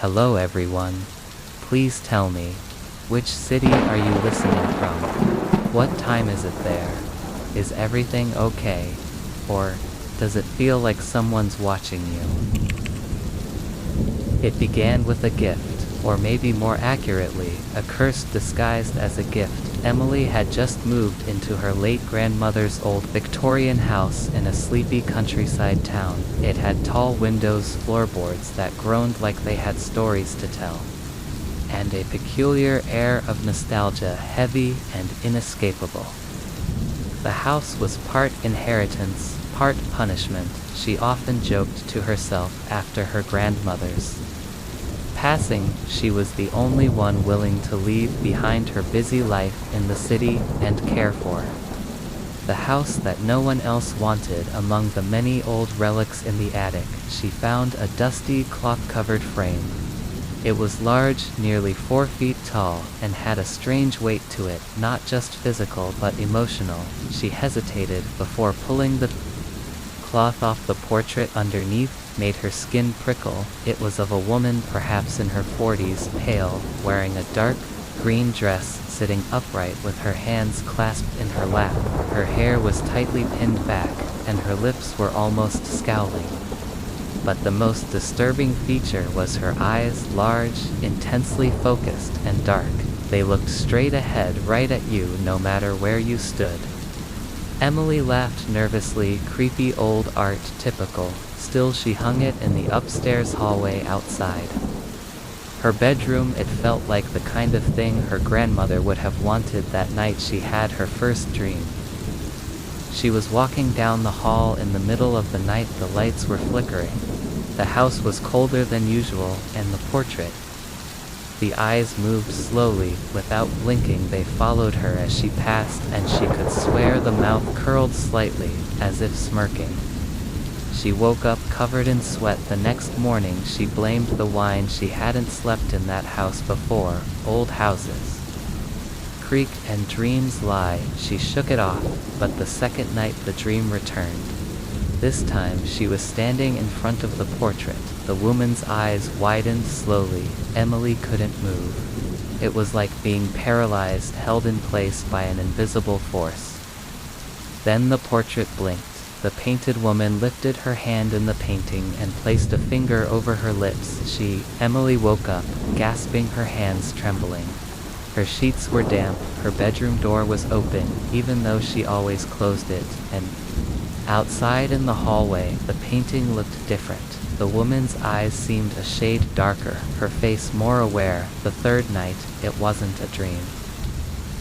Hello everyone. Please tell me, which city are you listening from? What time is it there? Is everything okay? Or does it feel like someone's watching you? It began with a gift, or maybe more accurately, a curse disguised as a gift. Emily had just moved into her late grandmother's old Victorian house in a sleepy countryside town. It had tall windows, floorboards that groaned like they had stories to tell, and a peculiar air of nostalgia, heavy and inescapable. The house was part inheritance, part punishment, she often joked to herself after her grandmother's passing. She was the only one willing to leave behind her busy life in the city and care for the house that no one else wanted. Among the many old relics in the attic, she found a dusty cloth-covered frame. It was large, nearly 4 feet tall, and had a strange weight to it, not just physical but emotional. She hesitated before pulling the cloth off. The portrait underneath made her skin prickle. It was of a woman, perhaps in her 40s, pale, wearing a dark green dress, sitting upright with her hands clasped in her lap. Her hair was tightly pinned back, and her lips were almost scowling. But the most disturbing feature was her eyes, large, intensely focused, and dark. They looked straight ahead, right at you, no matter where you stood. Emily laughed nervously. Creepy old art, typical. Still, she hung it in the upstairs hallway outside her bedroom. It felt like the kind of thing her grandmother would have wanted that night she had her first dream. She was walking down the hall in the middle of the night. The lights were flickering. The house was colder than usual, and the portrait. The eyes moved slowly, without blinking. They followed her as she passed, and she could swear the mouth curled slightly, as if smirking. She woke up covered in sweat the next morning. She blamed the wine. She hadn't slept in that house before. Old houses creak and dreams lie. She shook it off, but the second night the dream returned. This time she was standing in front of the portrait. The woman's eyes widened slowly. Emily couldn't move. It was like being paralyzed, held in place by an invisible force. Then the portrait blinked. The painted woman lifted her hand in the painting and placed a finger over her lips. Emily woke up, gasping, her hands trembling. Her sheets were damp, her bedroom door was open, even though she always closed it, and outside in the hallway, the painting looked different. The woman's eyes seemed a shade darker, her face more aware. The third night, it wasn't a dream.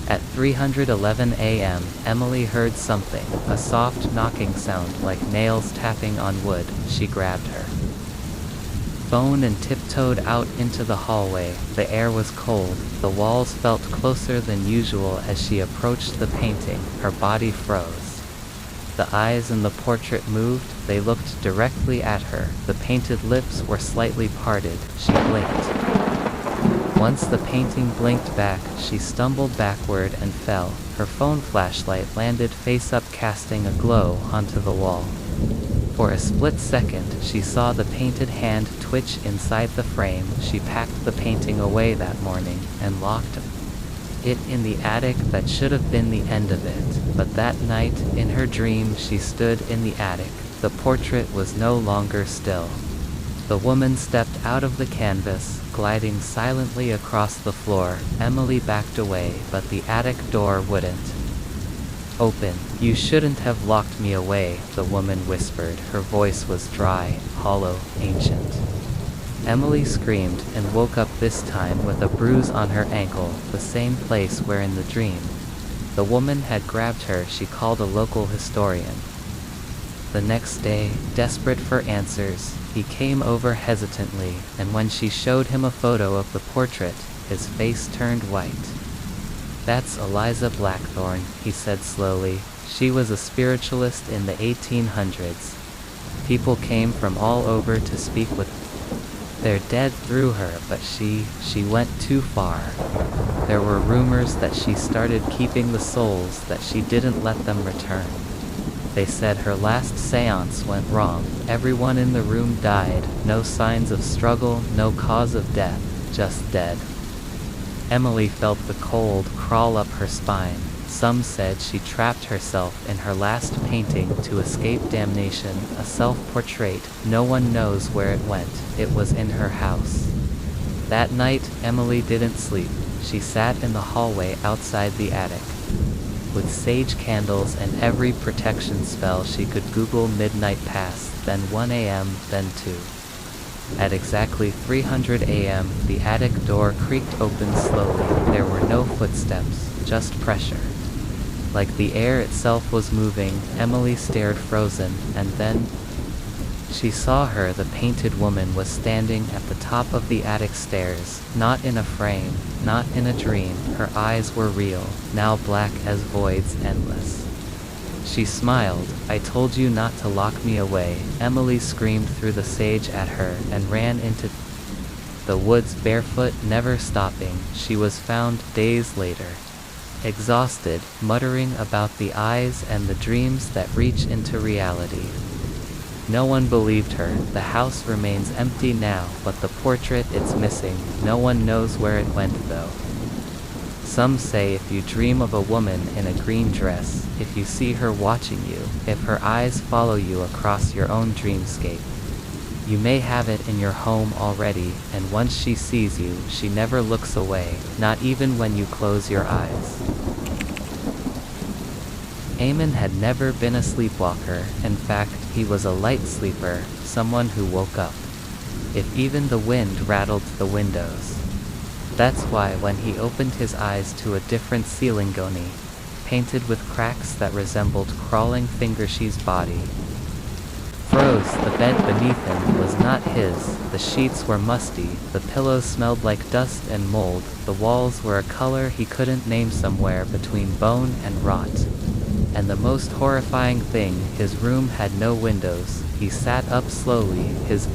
At 3:11 a.m., Emily heard something, a soft knocking sound like nails tapping on wood. She grabbed her phone and tiptoed out into the hallway. The air was cold. The walls felt closer than usual as she approached the painting. Her body froze. The eyes in the portrait moved. They looked directly at her. The painted lips were slightly parted. She blinked. Once the painting blinked back, she stumbled backward and fell. Her phone flashlight landed face up, casting a glow onto the wall. For a split second, she saw the painted hand twitch inside the frame. She packed the painting away that morning and locked it in the attic. That should have been the end of it. But that night, in her dream, she stood in the attic. The portrait was no longer still. The woman stepped out of the canvas, gliding silently across the floor. Emily backed away, but the attic door wouldn't open. "You shouldn't have locked me away," the woman whispered. Her voice was dry, hollow, ancient. Emily screamed and woke up, this time with a bruise on her ankle, the same place where in the dream the woman had grabbed her. She called a local historian. The next day, desperate for answers, he came over hesitantly, and when she showed him a photo of the portrait, his face turned white. "That's Eliza Blackthorne," he said slowly. "She was a spiritualist in the 1800s. People came from all over to speak with her. They're dead through her, but she went too far. There were rumors that she started keeping the souls, that she didn't let them return. They said her last seance went wrong. Everyone in the room died. No signs of struggle, no cause of death, just dead. Emily felt the cold crawl up her spine. Some said she trapped herself in her last painting to escape damnation, a self-portrait. No one knows where it went. It was in her house. That night, Emily didn't sleep. She sat in the hallway outside the attic. With sage candles and every protection spell she could, Google midnight pass, then 1 a.m., then 2. At exactly 300 a.m., the attic door creaked open slowly. There were no footsteps, just pressure. Like the air itself was moving, Emily stared frozen, and then she saw her. The painted woman was standing at the top of the attic stairs, not in a frame, not in a dream. Her eyes were real, now black as voids, endless. She smiled. "I told you not to lock me away." Emily screamed through the sage at her and ran into the woods barefoot, never stopping. She was found days later, exhausted, muttering about the eyes and the dreams that reach into reality. No one believed her. The house remains empty now, but the portrait, it's missing. No one knows where it went though. Some say if you dream of a woman in a green dress, if you see her watching you, if her eyes follow you across your own dreamscape, you may have it in your home already, and once she sees you, she never looks away, not even when you close your eyes. Eamon had never been a sleepwalker. In fact, he was a light sleeper, someone who woke up if even the wind rattled the windows. That's why when he opened his eyes to a different ceiling goni, painted with cracks that resembled crawling fingershe's body, froze. The bed beneath him was not his. The sheets were musty, the pillows smelled like dust and mold, the walls were a color he couldn't name, somewhere between bone and rot. And the most horrifying thing, his room had no windows. He sat up slowly, his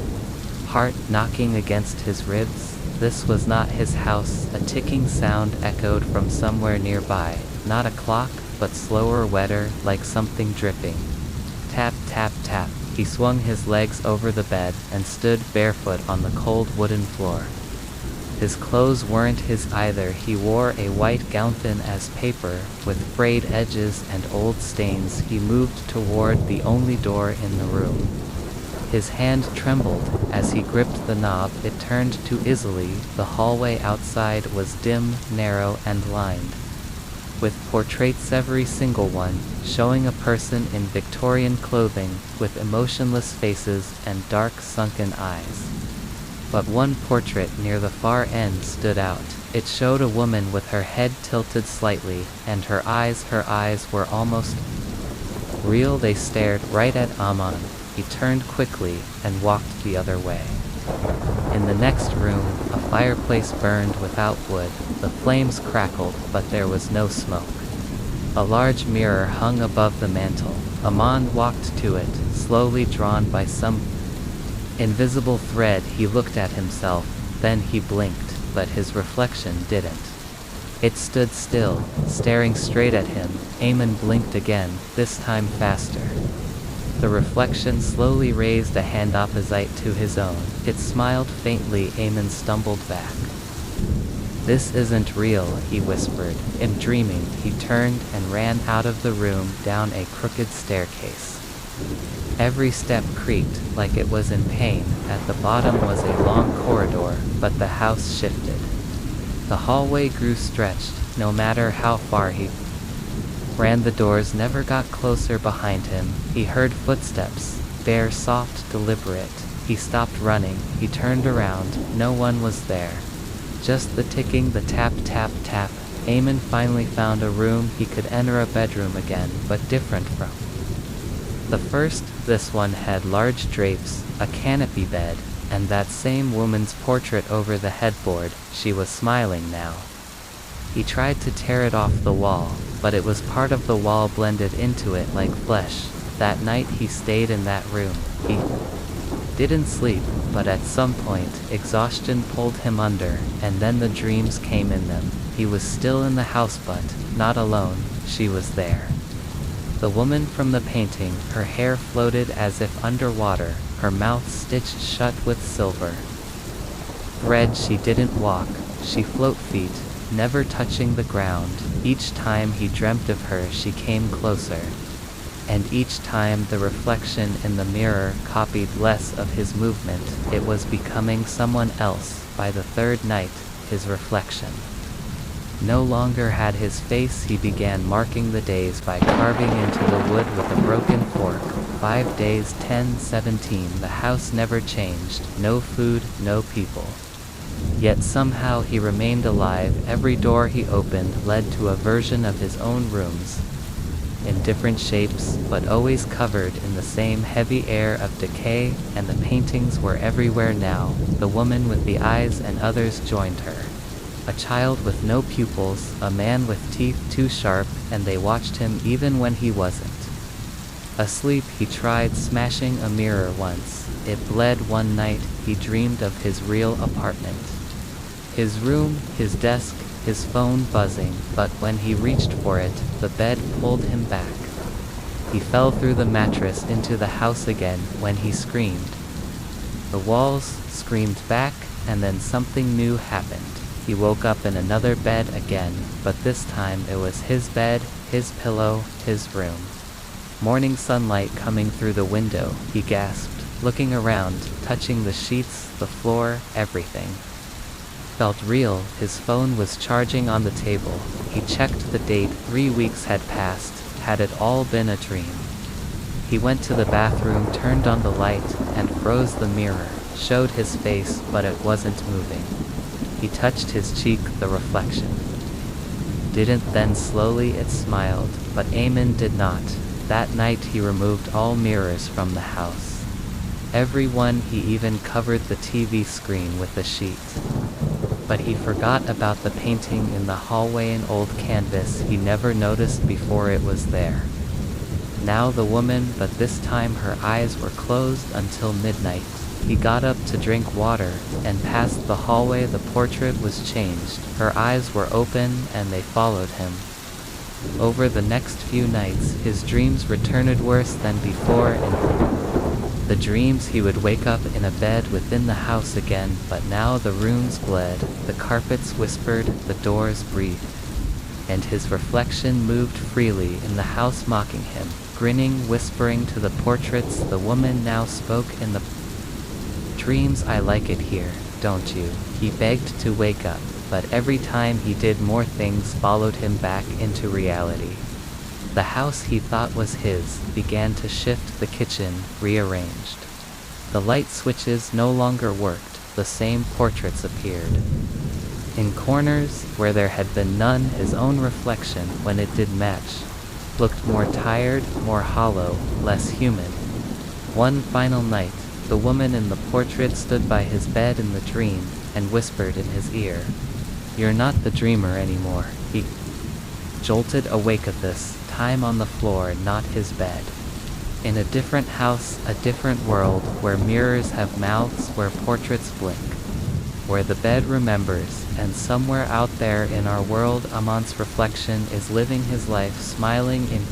heart knocking against his ribs. This was not his house. A ticking sound echoed from somewhere nearby. Not a clock, but slower, wetter, like something dripping. Tap, tap, tap. He swung his legs over the bed and stood barefoot on the cold wooden floor. His clothes weren't his either. He wore a white gown thin as paper, with frayed edges and old stains. He moved toward the only door in the room. His hand trembled as he gripped the knob. It turned too easily. The hallway outside was dim, narrow, and lined with portraits, every single one showing a person in Victorian clothing, with emotionless faces and dark, sunken eyes. But one portrait near the far end stood out. It showed a woman with her head tilted slightly, and her eyes were almost real. They stared right at Amon. He turned quickly and walked the other way. In the next room, a fireplace burned without wood. The flames crackled, but there was no smoke. A large mirror hung above the mantel. Amon walked to it, slowly drawn by some invisible thread. He looked at himself, then he blinked, but his reflection didn't. It stood still, staring straight at him. Eamon blinked again, this time faster. The reflection slowly raised a hand opposite to his own. It smiled faintly. Eamon stumbled back. "This isn't real," he whispered. "I'm dreaming." He turned and ran out of the room, down a crooked staircase. Every step creaked, like it was in pain. At the bottom was a long corridor, but the house shifted. The hallway grew stretched. No matter how far he ran, the doors never got closer behind him. He heard footsteps, bare, soft, deliberate. He stopped running. He turned around. No one was there. Just the ticking, the tap, tap, tap. Eamon finally found a room he could enter, a bedroom again, but different from the first. This one had large drapes, a canopy bed, and that same woman's portrait over the headboard. She was smiling now. He tried to tear it off the wall, but it was part of the wall, blended into it like flesh. That night he stayed in that room. He didn't sleep, but at some point, exhaustion pulled him under, and then the dreams came in them. He was still in the house, but not alone. She was there. The woman from the painting, her hair floated as if underwater, her mouth stitched shut with silver thread. She didn't walk, she float feet, never touching the ground. Each time he dreamt of her she came closer, and each time the reflection in the mirror copied less of his movement. It was becoming someone else. By the third night, his reflection no longer had his face. He began marking the days by carving into the wood with a broken fork. 5 days, 10, 17. The house never changed. No food, no people. Yet somehow he remained alive. Every door he opened led to a version of his own rooms, in different shapes, but always covered in the same heavy air of decay, and the paintings were everywhere now. The woman with the eyes and others joined her. A child with no pupils, a man with teeth too sharp, and they watched him even when he wasn't asleep. He tried smashing a mirror once. It bled. One night, he dreamed of his real apartment. His room, his desk, his phone buzzing, but when he reached for it, the bed pulled him back. He fell through the mattress into the house again. When he screamed, the walls screamed back, and then something new happened. He woke up in another bed again, but this time it was his bed, his pillow, his room. Morning sunlight coming through the window. He gasped, looking around, touching the sheets, the floor, everything felt real. His phone was charging on the table. He checked the date. 3 weeks had passed. Had it all been a dream? He went to the bathroom, turned on the light, and froze. The mirror showed his face, but it wasn't moving. He touched his cheek. The reflection didn't. Then slowly it smiled, but Eamon did not. That night he removed all mirrors from the house. Every one. He even covered the TV screen with a sheet. But he forgot about the painting in the hallway, an old canvas he never noticed before. It was there. Now the woman, but this time her eyes were closed until midnight. He got up to drink water, and past the hallway. The portrait was changed. Her eyes were open, and they followed him. Over the next few nights, his dreams returned worse than before. In the dreams he would wake up in a bed within the house again, but now the rooms bled, the carpets whispered, the doors breathed, and his reflection moved freely in the house, mocking him, grinning, whispering to the portraits. The woman now spoke in the dreams. I like it here, don't you? He begged to wake up, but every time he did, more things followed him back into reality. The house he thought was his began to shift. The kitchen rearranged. The light switches no longer worked. The same portraits appeared. In corners where there had been none, his own reflection, when it did match, looked more tired, more hollow, less human. One final night, the woman in the portrait stood by his bed in the dream, and whispered in his ear, "You're not the dreamer anymore." He jolted awake at this time on the floor, not his bed. In a different house, a different world, where mirrors have mouths, where portraits blink, where the bed remembers, and somewhere out there in our world, Amon's reflection is living his life, smiling in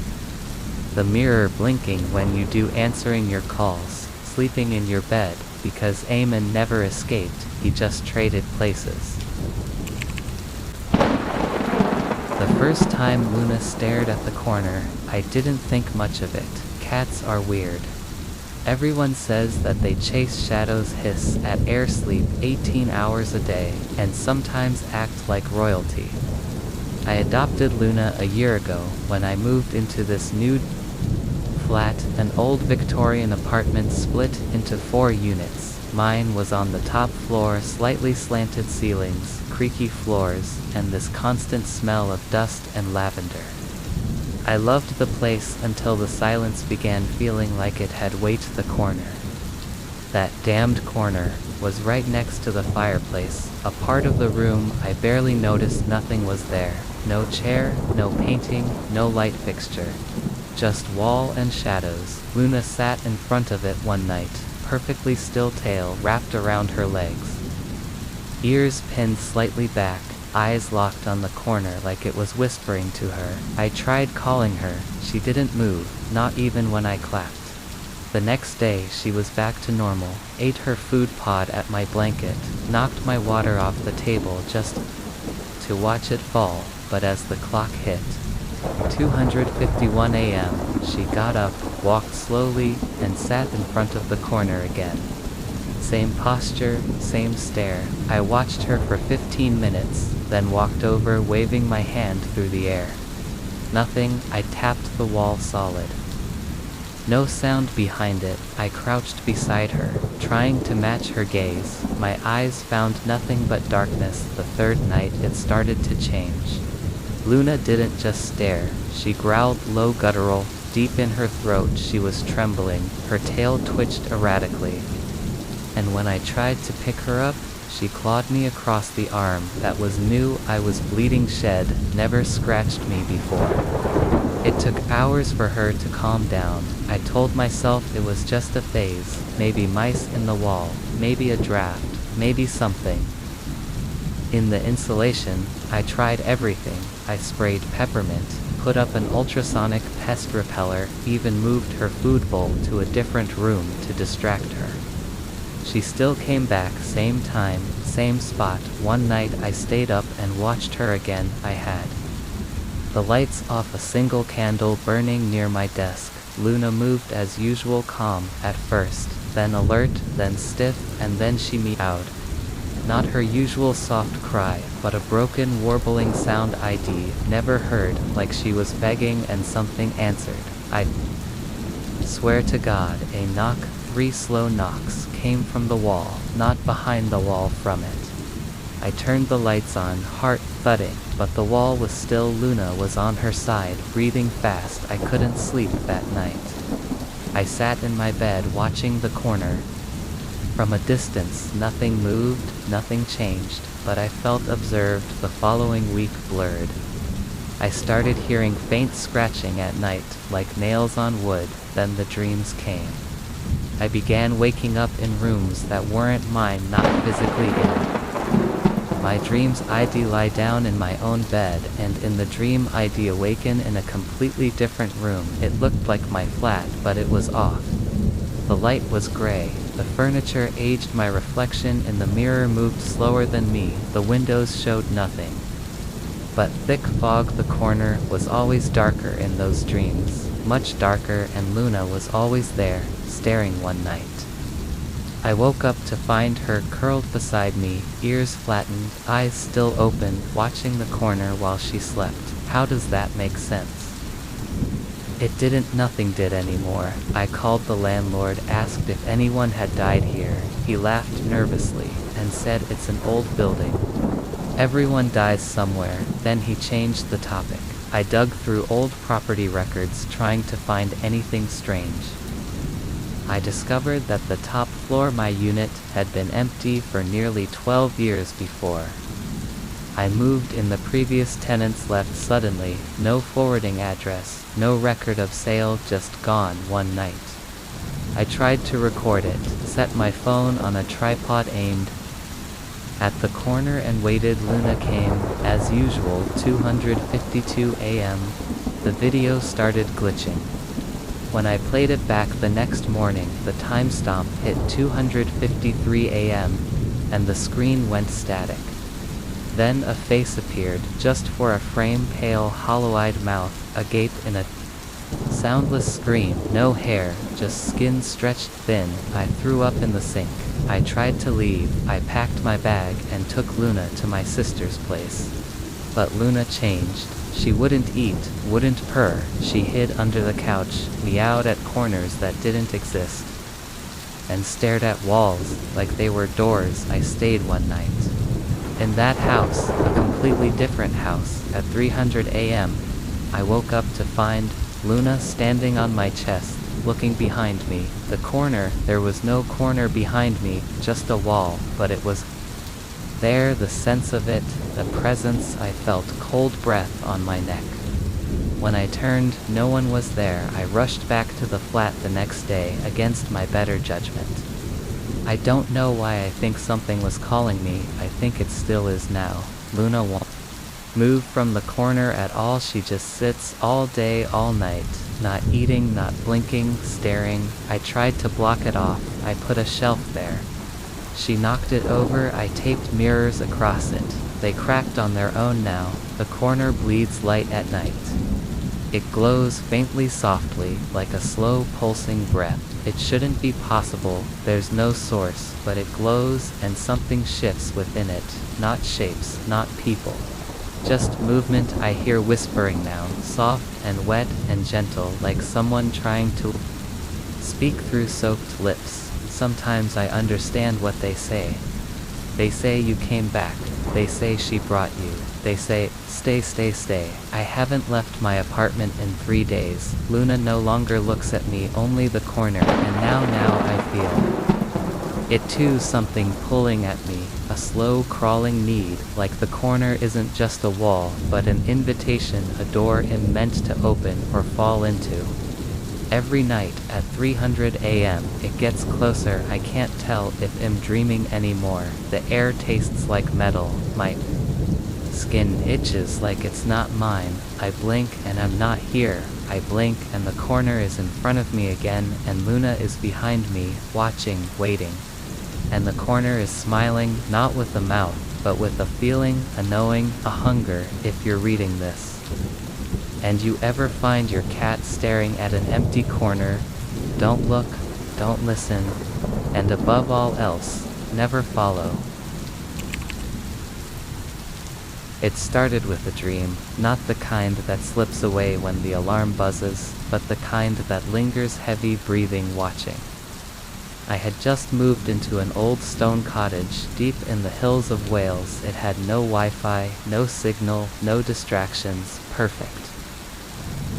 the mirror, blinking when you do, answering your calls, sleeping in your bed, because Eamon never escaped, he just traded places. The first time Luna stared at the corner, I didn't think much of it. Cats are weird. Everyone says that they chase shadows, hiss at air, sleep 18 hours a day, and sometimes act like royalty. I adopted Luna a year ago when I moved into this new flat, an old Victorian apartment split into 4 units. Mine was on the top floor, slightly slanted ceilings, creaky floors, and this constant smell of dust and lavender. I loved the place until the silence began feeling like it had weight. The corner, that damned corner, was right next to the fireplace, a part of the room I barely noticed. Nothing was there. No chair, no painting, no light fixture. Just wall and shadows. Luna sat in front of it one night, perfectly still, tail wrapped around her legs, ears pinned slightly back, eyes locked on the corner like it was whispering to her. I tried calling her, she didn't move, not even when I clapped. The next day she was back to normal, ate her food pod at my blanket, knocked my water off the table just to watch it fall, but as the clock hit 2:51 a.m., she got up, walked slowly, and sat in front of the corner again. Same posture, same stare. I watched her for 15 minutes, then walked over waving my hand through the air. Nothing, I tapped the wall solid. No sound behind it. I crouched beside her, trying to match her gaze. My eyes found nothing but darkness. The third night it started to change. Luna didn't just stare, she growled low guttural, deep in her throat she was trembling, her tail twitched erratically. And when I tried to pick her up, she clawed me across the arm. That was new. I was bleeding shed, never scratched me before. It took hours for her to calm down. I told myself it was just a phase, maybe mice in the wall, maybe a draft, maybe something. In the insulation, I tried everything. I sprayed peppermint, put up an ultrasonic pest repeller, even moved her food bowl to a different room to distract her. She still came back, same time, same spot. One night I stayed up and watched her again. I had the lights off, a single candle burning near my desk. Luna moved as usual, calm at first, then alert, then stiff, and then she meowed. Not her usual soft cry, but a broken warbling sound I'd never heard, like she was begging and something answered. I swear to God, a knock, 3 slow knocks, came from the wall, not behind the wall, from it. I turned the lights on, heart thudding, but the wall was still. Luna was on her side, breathing fast. I couldn't sleep that night. I sat in my bed watching the corner. From a distance, nothing moved, nothing changed, but I felt observed. The following week blurred. I started hearing faint scratching at night, like nails on wood. Then the dreams came. I began waking up in rooms that weren't mine, not physically in my dreams. I'd lie down in my own bed, and in the dream I'd awaken in a completely different room. It looked like my flat, but it was off. The light was gray, the furniture aged, my reflection in the mirror moved slower than me, the windows showed nothing but thick fog. The corner was always darker in those dreams, much darker, and Luna was always there, staring. One night I woke up to find her curled beside me, ears flattened, eyes still open, watching the corner while she slept. How does that make sense? It didn't. Nothing did anymore. I called the landlord, asked if anyone had died here. He laughed nervously and said it's an old building. Everyone dies somewhere. Then he changed the topic. I dug through old property records trying to find anything strange. I discovered that the top floor, my unit, had been empty for nearly 12 years before I moved in. The previous tenants left suddenly, no forwarding address, no record of sale, just gone one night. I tried to record it, set my phone on a tripod aimed at the corner and waited. Luna came, as usual. 2:52 a.m. The video started glitching. When I played it back the next morning, the timestamp hit 2:53 a.m., and the screen went static. Then a face appeared, just for a frame, pale, hollow-eyed mouth, agape in a soundless scream. No hair, just skin stretched thin. I threw up in the sink. I tried to leave. I packed my bag and took Luna to my sister's place. But Luna changed. She wouldn't eat, wouldn't purr. She hid under the couch, meowed at corners that didn't exist, and stared at walls like they were doors. I stayed one night in that house, a completely different house. At 3:00 a.m., I woke up to find Luna standing on my chest, looking behind me. The corner, there was no corner behind me, just a wall, but it was there, the sense of it, the presence. I felt cold breath on my neck. When I turned, no one was there. I rushed back to the flat the next day, against my better judgment. I don't know why I think something was calling me. I think it still is now. Luna won't move from the corner at all. She just sits all day, all night, not eating, not blinking, staring. I tried to block it off. I put a shelf there. She knocked it over. I taped mirrors across it. They cracked on their own now. The corner bleeds light at night. It glows faintly, softly, like a slow pulsing breath. It shouldn't be possible, there's no source, but it glows and something shifts within it. Not shapes, not people. Just movement. I hear whispering now, soft and wet and gentle, like someone trying to speak through soaked lips. Sometimes I understand what they say. They say you came back. They say she brought you. They say, stay, stay, stay. I haven't left my apartment in 3 days. Luna no longer looks at me, only the corner, and now I feel it too, something pulling at me, a slow crawling need, like the corner isn't just a wall, but an invitation, a door I'm meant to open or fall into. Every night at 300 a.m. it gets closer. I can't tell if I'm dreaming anymore. The air tastes like metal. My skin itches like it's not mine. I blink and I'm not here. I blink and the corner is in front of me again, and Luna is behind me, watching, waiting. And the corner is smiling, not with a mouth, but with a feeling, a knowing, a hunger. If you're reading this, and you ever find your cat staring at an empty corner, don't look, don't listen, and above all else, never follow. It started with a dream, not the kind that slips away when the alarm buzzes, but the kind that lingers, heavy breathing, watching. I had just moved into an old stone cottage deep in the hills of Wales. It had no Wi-Fi, no signal, no distractions, perfect.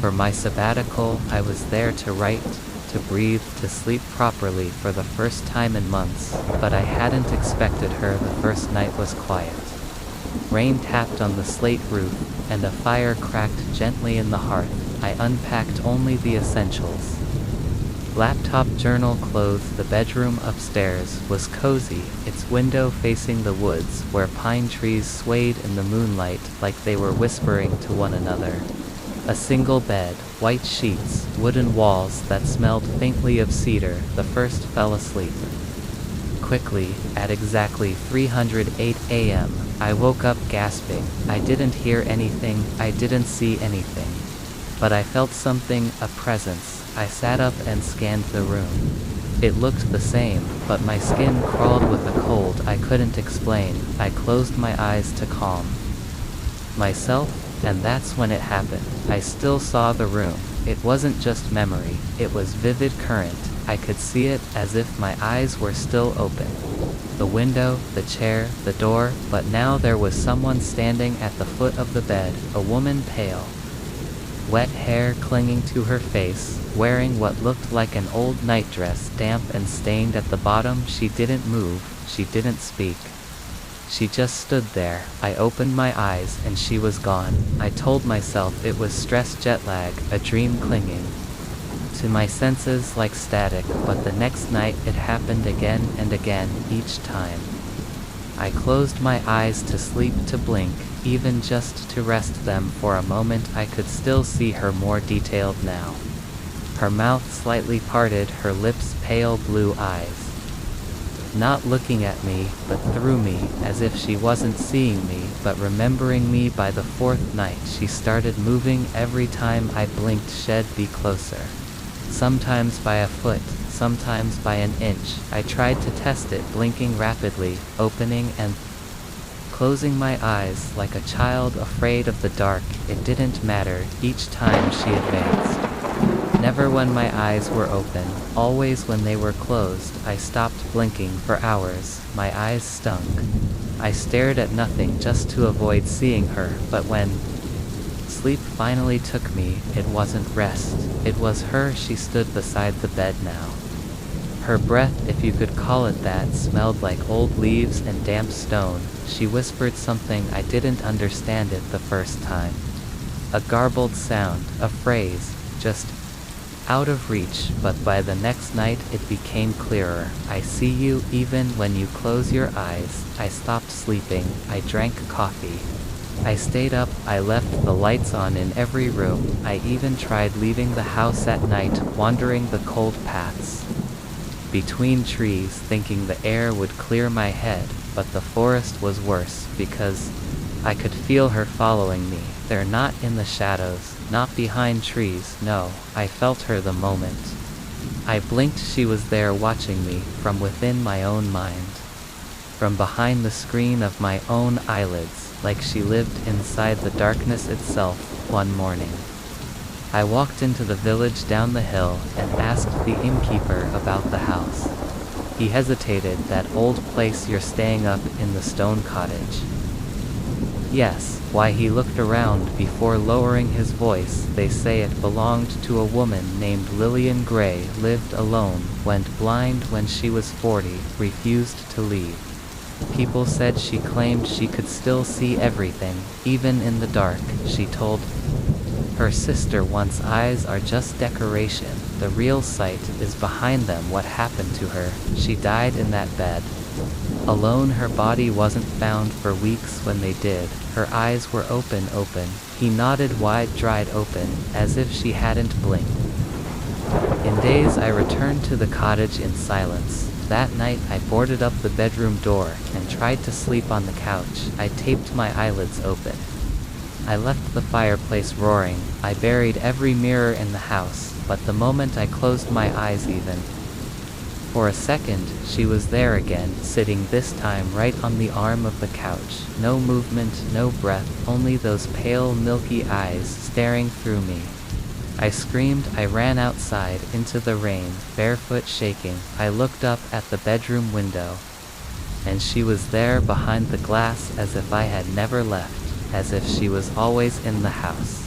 For my sabbatical, I was there to write, to breathe, to sleep properly for the first time in months, but I hadn't expected her. The first night was quiet. Rain tapped on the slate roof, and a fire cracked gently in the hearth. I unpacked only the essentials. Laptop, journal, clothes. The bedroom upstairs was cozy, its window facing the woods, where pine trees swayed in the moonlight like they were whispering to one another. A single bed, white sheets, wooden walls that smelled faintly of cedar. The first fell asleep. Quickly, at exactly 308 a.m., I woke up gasping. I didn't hear anything, I didn't see anything. But I felt something, a presence. I sat up and scanned the room. It looked the same, but my skin crawled with a cold I couldn't explain. I closed my eyes to calm myself, and that's when it happened. I still saw the room. It wasn't just memory, it was vivid current. I could see it as if my eyes were still open. The window, the chair, the door, but now there was someone standing at the foot of the bed, a woman, pale, wet hair clinging to her face, wearing what looked like an old nightdress, damp and stained at the bottom. She didn't move, she didn't speak. She just stood there. I opened my eyes and she was gone. I told myself it was stress, jet lag, a dream clinging to my senses like static, but the next night it happened again and again, each time. I closed my eyes to sleep, to blink, even just to rest them for a moment. I could still see her, more detailed now. Her mouth slightly parted, her lips pale blue eyes. Not looking at me, but through me, as if she wasn't seeing me, but remembering me. By the fourth night she started moving. Every time I blinked she'd be closer. Sometimes by a foot, sometimes by an inch. I tried to test it, blinking rapidly, opening and closing my eyes like a child afraid of the dark. It didn't matter, each time she advanced. Never when my eyes were open, always when they were closed. I stopped blinking for hours. My eyes stunk. I stared at nothing just to avoid seeing her, but when sleep finally took me, it wasn't rest. It was her. She stood beside the bed now. Her breath, if you could call it that, smelled like old leaves and damp stone. She whispered something. I didn't understand it the first time. A garbled sound, a phrase, just, out of reach, but by the next night it became clearer. I see you even when you close your eyes. I stopped sleeping, I drank coffee. I stayed up, I left the lights on in every room. I even tried leaving the house at night, wandering the cold paths between trees, thinking the air would clear my head, but the forest was worse, because I could feel her following me. There, not in the shadows, not behind trees, no, I felt her the moment I blinked. She was there watching me, from within my own mind, from behind the screen of my own eyelids, like she lived inside the darkness itself. One morning, I walked into the village down the hill and asked the innkeeper about the house. He hesitated. That old place you're staying up in, the stone cottage? Yes. Why? He looked around before lowering his voice. They say it belonged to a woman named Lillian Gray, lived alone, went blind when she was 40, refused to leave. People said she claimed she could still see everything, even in the dark. She told her sister once, eyes are just decoration, the real sight is behind them. What happened to her? She died in that bed alone. Her body wasn't found for weeks. When they did, her eyes were open. He nodded, wide, dried open, as if she hadn't blinked. In days I returned to the cottage in silence. That night I boarded up the bedroom door and tried to sleep on the couch. I taped my eyelids open. I left the fireplace roaring. I buried every mirror in the house, but the moment I closed my eyes, even for a second, she was there again, sitting this time right on the arm of the couch. No movement, no breath, only those pale, milky eyes staring through me. I screamed. I ran outside into the rain, barefoot, shaking. I looked up at the bedroom window, and she was there behind the glass, as if I had never left, as if she was always in the house.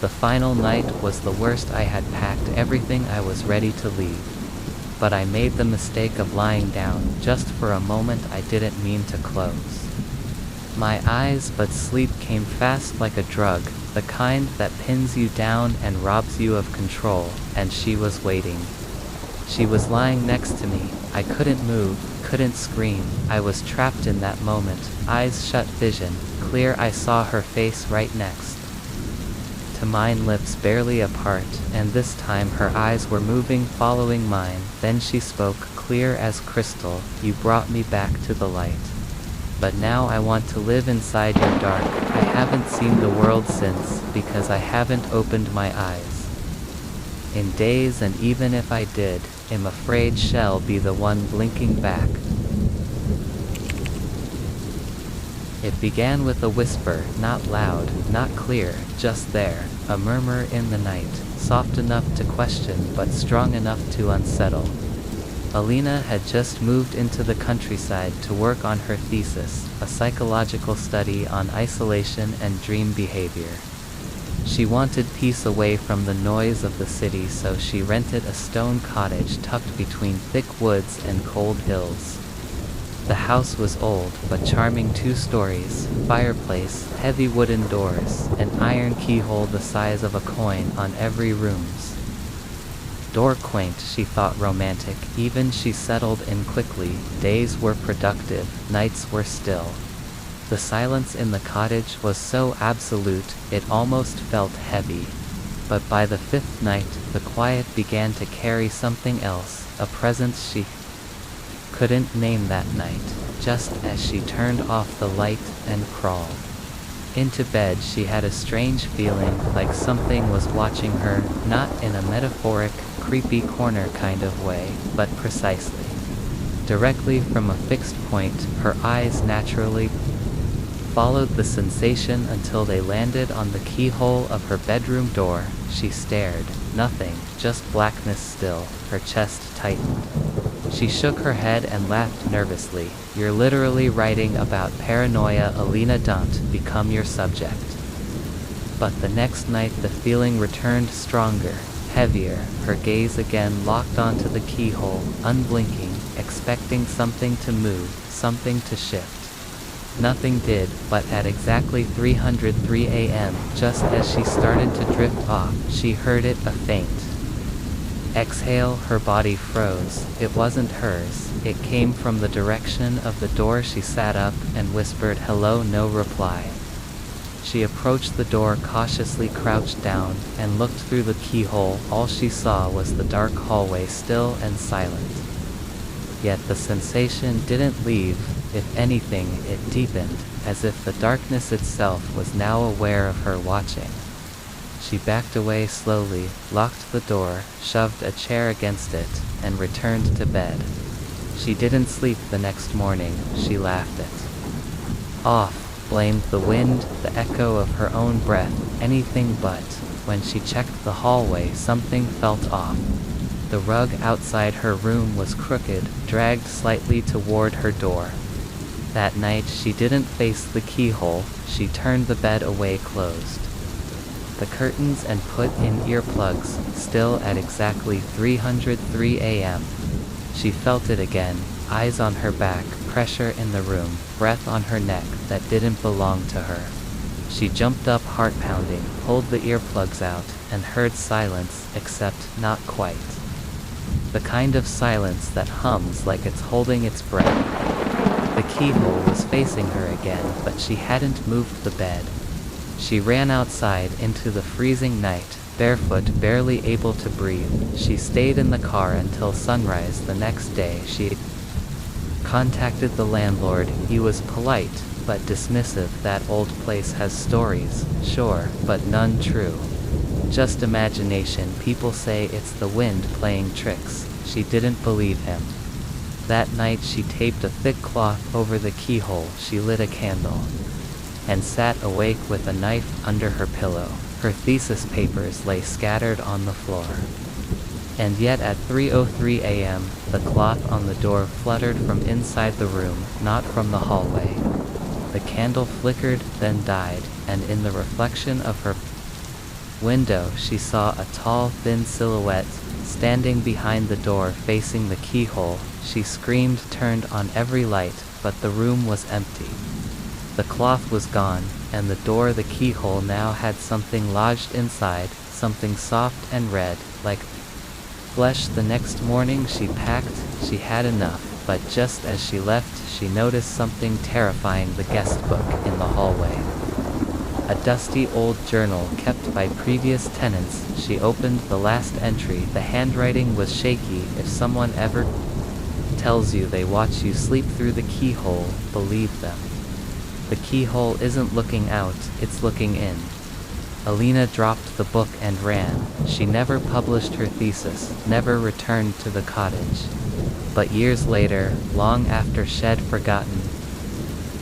The final night was the worst. I had packed everything, I was ready to leave. But I made the mistake of lying down, just for a moment. I didn't mean to close my eyes, but sleep came fast like a drug, the kind that pins you down and robs you of control. And she was waiting. She was lying next to me. I couldn't move, couldn't scream. I was trapped in that moment, eyes shut, vision clear. I saw her face right next to mine, lips barely apart, and this time her eyes were moving, following mine. Then she spoke, clear as crystal, you brought me back to the light. But now I want to live inside your dark. I haven't seen the world since, because I haven't opened my eyes in days, and even if I did, am afraid she'll be the one blinking back. It began with a whisper, not loud, not clear, just there, a murmur in the night, soft enough to question but strong enough to unsettle. Alina had just moved into the countryside to work on her thesis, a psychological study on isolation and dream behavior. She wanted peace away from the noise of the city, so she rented a stone cottage tucked between thick woods and cold hills. The house was old but charming, 2 stories, fireplace, heavy wooden doors, an iron keyhole the size of a coin on every room's door. Quaint, she thought, romantic. Even she settled in quickly. Days were productive, nights were still. The silence in the cottage was so absolute, it almost felt heavy. But by the 5th night, the quiet began to carry something else, a presence she couldn't name that night. Just as she turned off the light and crawled into bed, she had a strange feeling, like something was watching her, not in a metaphoric, creepy corner kind of way, but precisely directly from a fixed point. Her eyes naturally followed the sensation until they landed on the keyhole of her bedroom door. She stared. Nothing, just blackness still. Her chest tightened. She shook her head and laughed nervously. You're literally writing about paranoia, Alina. Don't become your subject. But the next night the feeling returned, stronger, heavier. Her gaze again locked onto the keyhole, unblinking, expecting something to move, something to shift. Nothing did, but at exactly 3:03 a.m., just as she started to drift off, she heard it, a faint exhale, her body froze. It wasn't hers. It came from the direction of the door. She sat up and whispered, "Hello," no reply. She approached the door cautiously, crouched down, and looked through the keyhole. All she saw was the dark hallway, still and silent. Yet the sensation didn't leave. If anything, it deepened, as if the darkness itself was now aware of her watching. She backed away slowly, locked the door, shoved a chair against it, and returned to bed. She didn't sleep the next morning. She laughed it off, blamed the wind, the echo of her own breath, anything but. When she checked the hallway, something felt off. The rug outside her room was crooked, dragged slightly toward her door. That night she didn't face the keyhole. She turned the bed away, closed the curtains, and put in earplugs. Still at exactly 303 a.m. She felt it again, eyes on her back, pressure in the room, breath on her neck that didn't belong to her. She jumped up, heart pounding, pulled the earplugs out, and heard silence, except not quite. The kind of silence that hums like it's holding its breath. The keyhole was facing her again, but she hadn't moved the bed. She ran outside into the freezing night, barefoot, barely able to breathe. She stayed in the car until sunrise the next day. She contacted the landlord. He was polite, but dismissive. That old place has stories, sure, but none true. Just imagination. People say it's the wind playing tricks. She didn't believe him. That night she taped a thick cloth over the keyhole. She lit a candle and sat awake with a knife under her pillow. Her thesis papers lay scattered on the floor. And yet at 3:03 a.m., the cloth on the door fluttered from inside the room, not from the hallway. The candle flickered, then died, and in the reflection of her window she saw a tall, thin silhouette standing behind the door facing the keyhole. She screamed, turned on every light, but the room was empty. The cloth was gone, and the door, the keyhole, now had something lodged inside, something soft and red, like flesh. The next morning she packed. She had enough, but just as she left she noticed something terrifying: the guest book in the hallway. A dusty old journal kept by previous tenants. She opened the last entry. The handwriting was shaky. "If someone ever tells you they watch you sleep through the keyhole, believe them. The keyhole isn't looking out, it's looking in." Alina dropped the book and ran. She never published her thesis, never returned to the cottage. But years later, long after she'd forgotten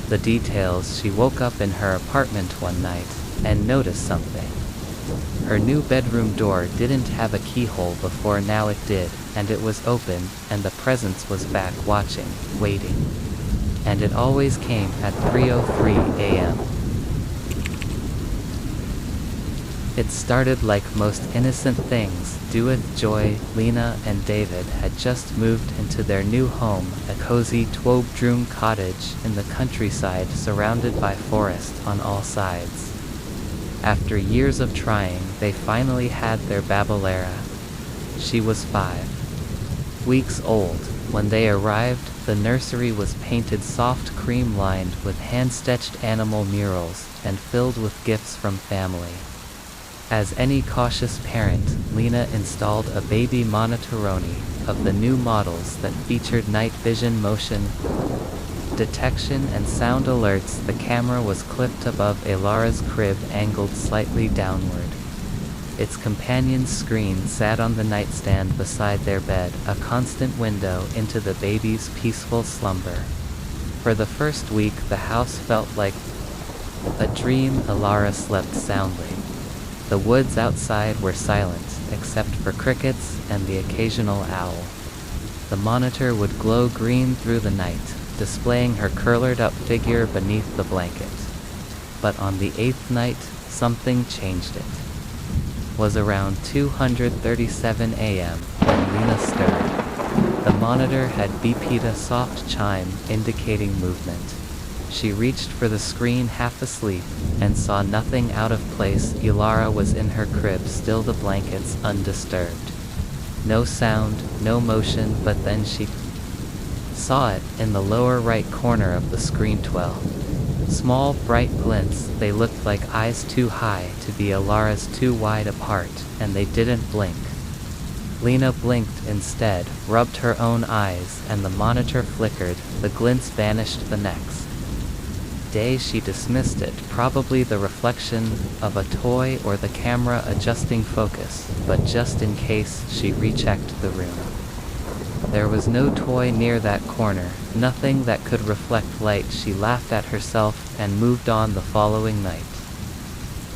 the details, she woke up in her apartment one night and noticed something. Her new bedroom door didn't have a keyhole before. Now it did, and it was open, and the presence was back, watching, waiting. And it always came at 3:03 a.m. It started like most innocent things. Judith, Joy, Lena, and David had just moved into their new home, a cozy 2-bedroom cottage in the countryside surrounded by forest on all sides. After years of trying, they finally had their Babalera. She was 5 weeks old. When they arrived, the nursery was painted soft cream, lined with hand-stitched animal murals, and filled with gifts from family. As any cautious parent, Lena installed a baby monitoroni of the new models that featured night vision, motion detection, and sound alerts. The camera was clipped above Elara's crib, angled slightly downward. Its companion's screen sat on the nightstand beside their bed, a constant window into the baby's peaceful slumber. For the first week, the house felt like a dream. Elara slept soundly. The woods outside were silent, except for crickets and the occasional owl. The monitor would glow green through the night, displaying her curled-up figure beneath the blanket. But on the 8th night, something changed. It was around 2:37 a.m. when Lena stirred. The monitor had beeped, a soft chime indicating movement. She reached for the screen, half asleep, and saw nothing out of place. Elara was in her crib, still, the blankets undisturbed. No sound, no motion, but then she saw it in the lower right corner of the screen. 12 small, bright glints. They looked like eyes too high to be Ilara's, too wide apart, and they didn't blink. Lena blinked instead, rubbed her own eyes, and the monitor flickered. The glints vanished the next day. She dismissed it, probably the reflection of a toy or the camera adjusting focus, but just in case, she rechecked the room. There was no toy near that corner, nothing that could reflect light. She laughed at herself and moved on. The following night,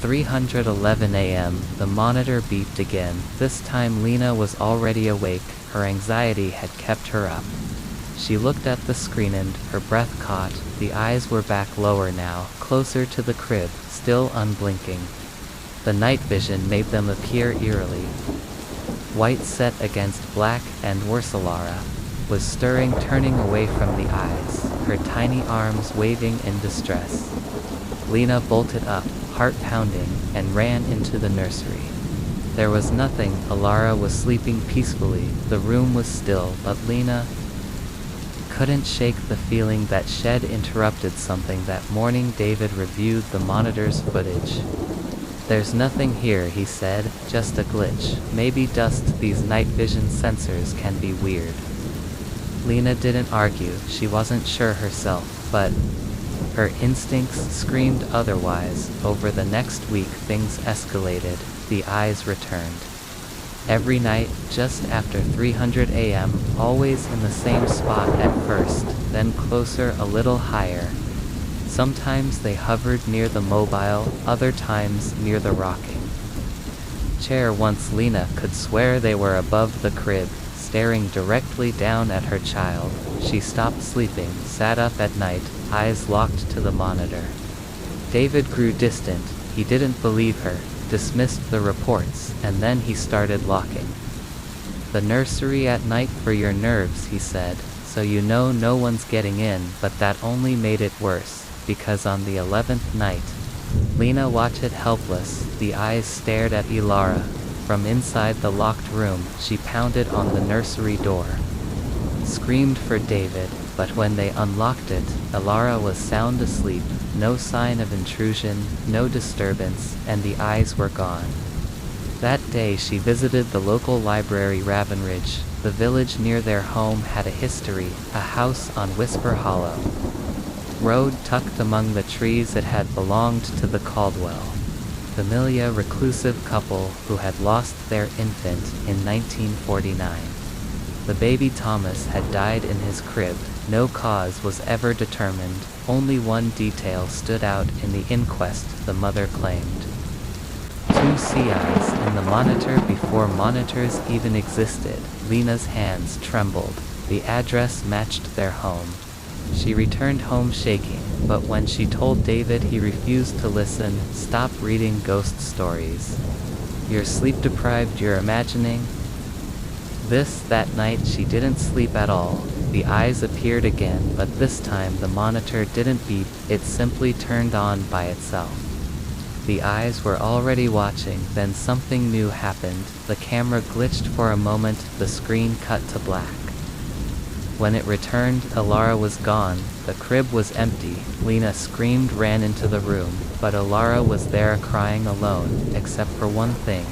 3:11 a.m., the monitor beeped again. This time Lena was already awake. Her anxiety had kept her up. She looked at the screen and her breath caught. The eyes were back lower now, closer to the crib, still unblinking. The night vision made them appear eerily. White set against black, and Ilara was stirring, turning away from the eyes, her tiny arms waving in distress. Lena bolted up, heart pounding, and ran into the nursery. There was nothing. Ilara was sleeping peacefully. The room was still, but Lena couldn't shake the feeling that she'd interrupted something that morning. David reviewed the monitor's footage. "There's nothing here," he said, "just a glitch. Maybe dust. These night vision sensors can be weird." Lena didn't argue. She wasn't sure herself, but her instincts screamed otherwise. Over the next week things escalated. The eyes returned. Every night, just after 300 a.m., always in the same spot at first, then closer, a little higher. Sometimes they hovered near the mobile, other times near the rocking chair. Once Lena could swear they were above the crib, staring directly down at her child. She stopped sleeping, sat up at night, eyes locked to the monitor. David grew distant. He didn't believe her, dismissed the reports, and then he started locking the nursery at night for your nerves, he said, so you know no one's getting in. But that only made it worse, because on the 11th night, Lena watched it helpless. The eyes stared at Ilara. From inside the locked room, she pounded on the nursery door, screamed for David, but when they unlocked it, Ilara was sound asleep. No sign of intrusion, no disturbance, and the eyes were gone. That day she visited the local library. Ravenridge, the village near their home, had a history. A house on Whisper Hollow Road tucked among the trees. It had belonged to the Caldwell family, a reclusive couple who had lost their infant in 1949. The baby Thomas had died in his crib. No cause was ever determined. Only one detail stood out in the inquest, the mother claimed. 2 CIs in the monitor before monitors even existed. Lena's hands trembled. The address matched their home. She returned home shaking, but when she told David, he refused to listen. "Stop reading ghost stories. You're sleep deprived, you're imagining." That night she didn't sleep at all. The eyes appeared again, but this time the monitor didn't beep, it simply turned on by itself. The eyes were already watching. Then something new happened. The camera glitched for a moment, the screen cut to black. When it returned, Ilara was gone. The crib was empty. Lena screamed, ran into the room, but Ilara was there, crying alone, except for one thing.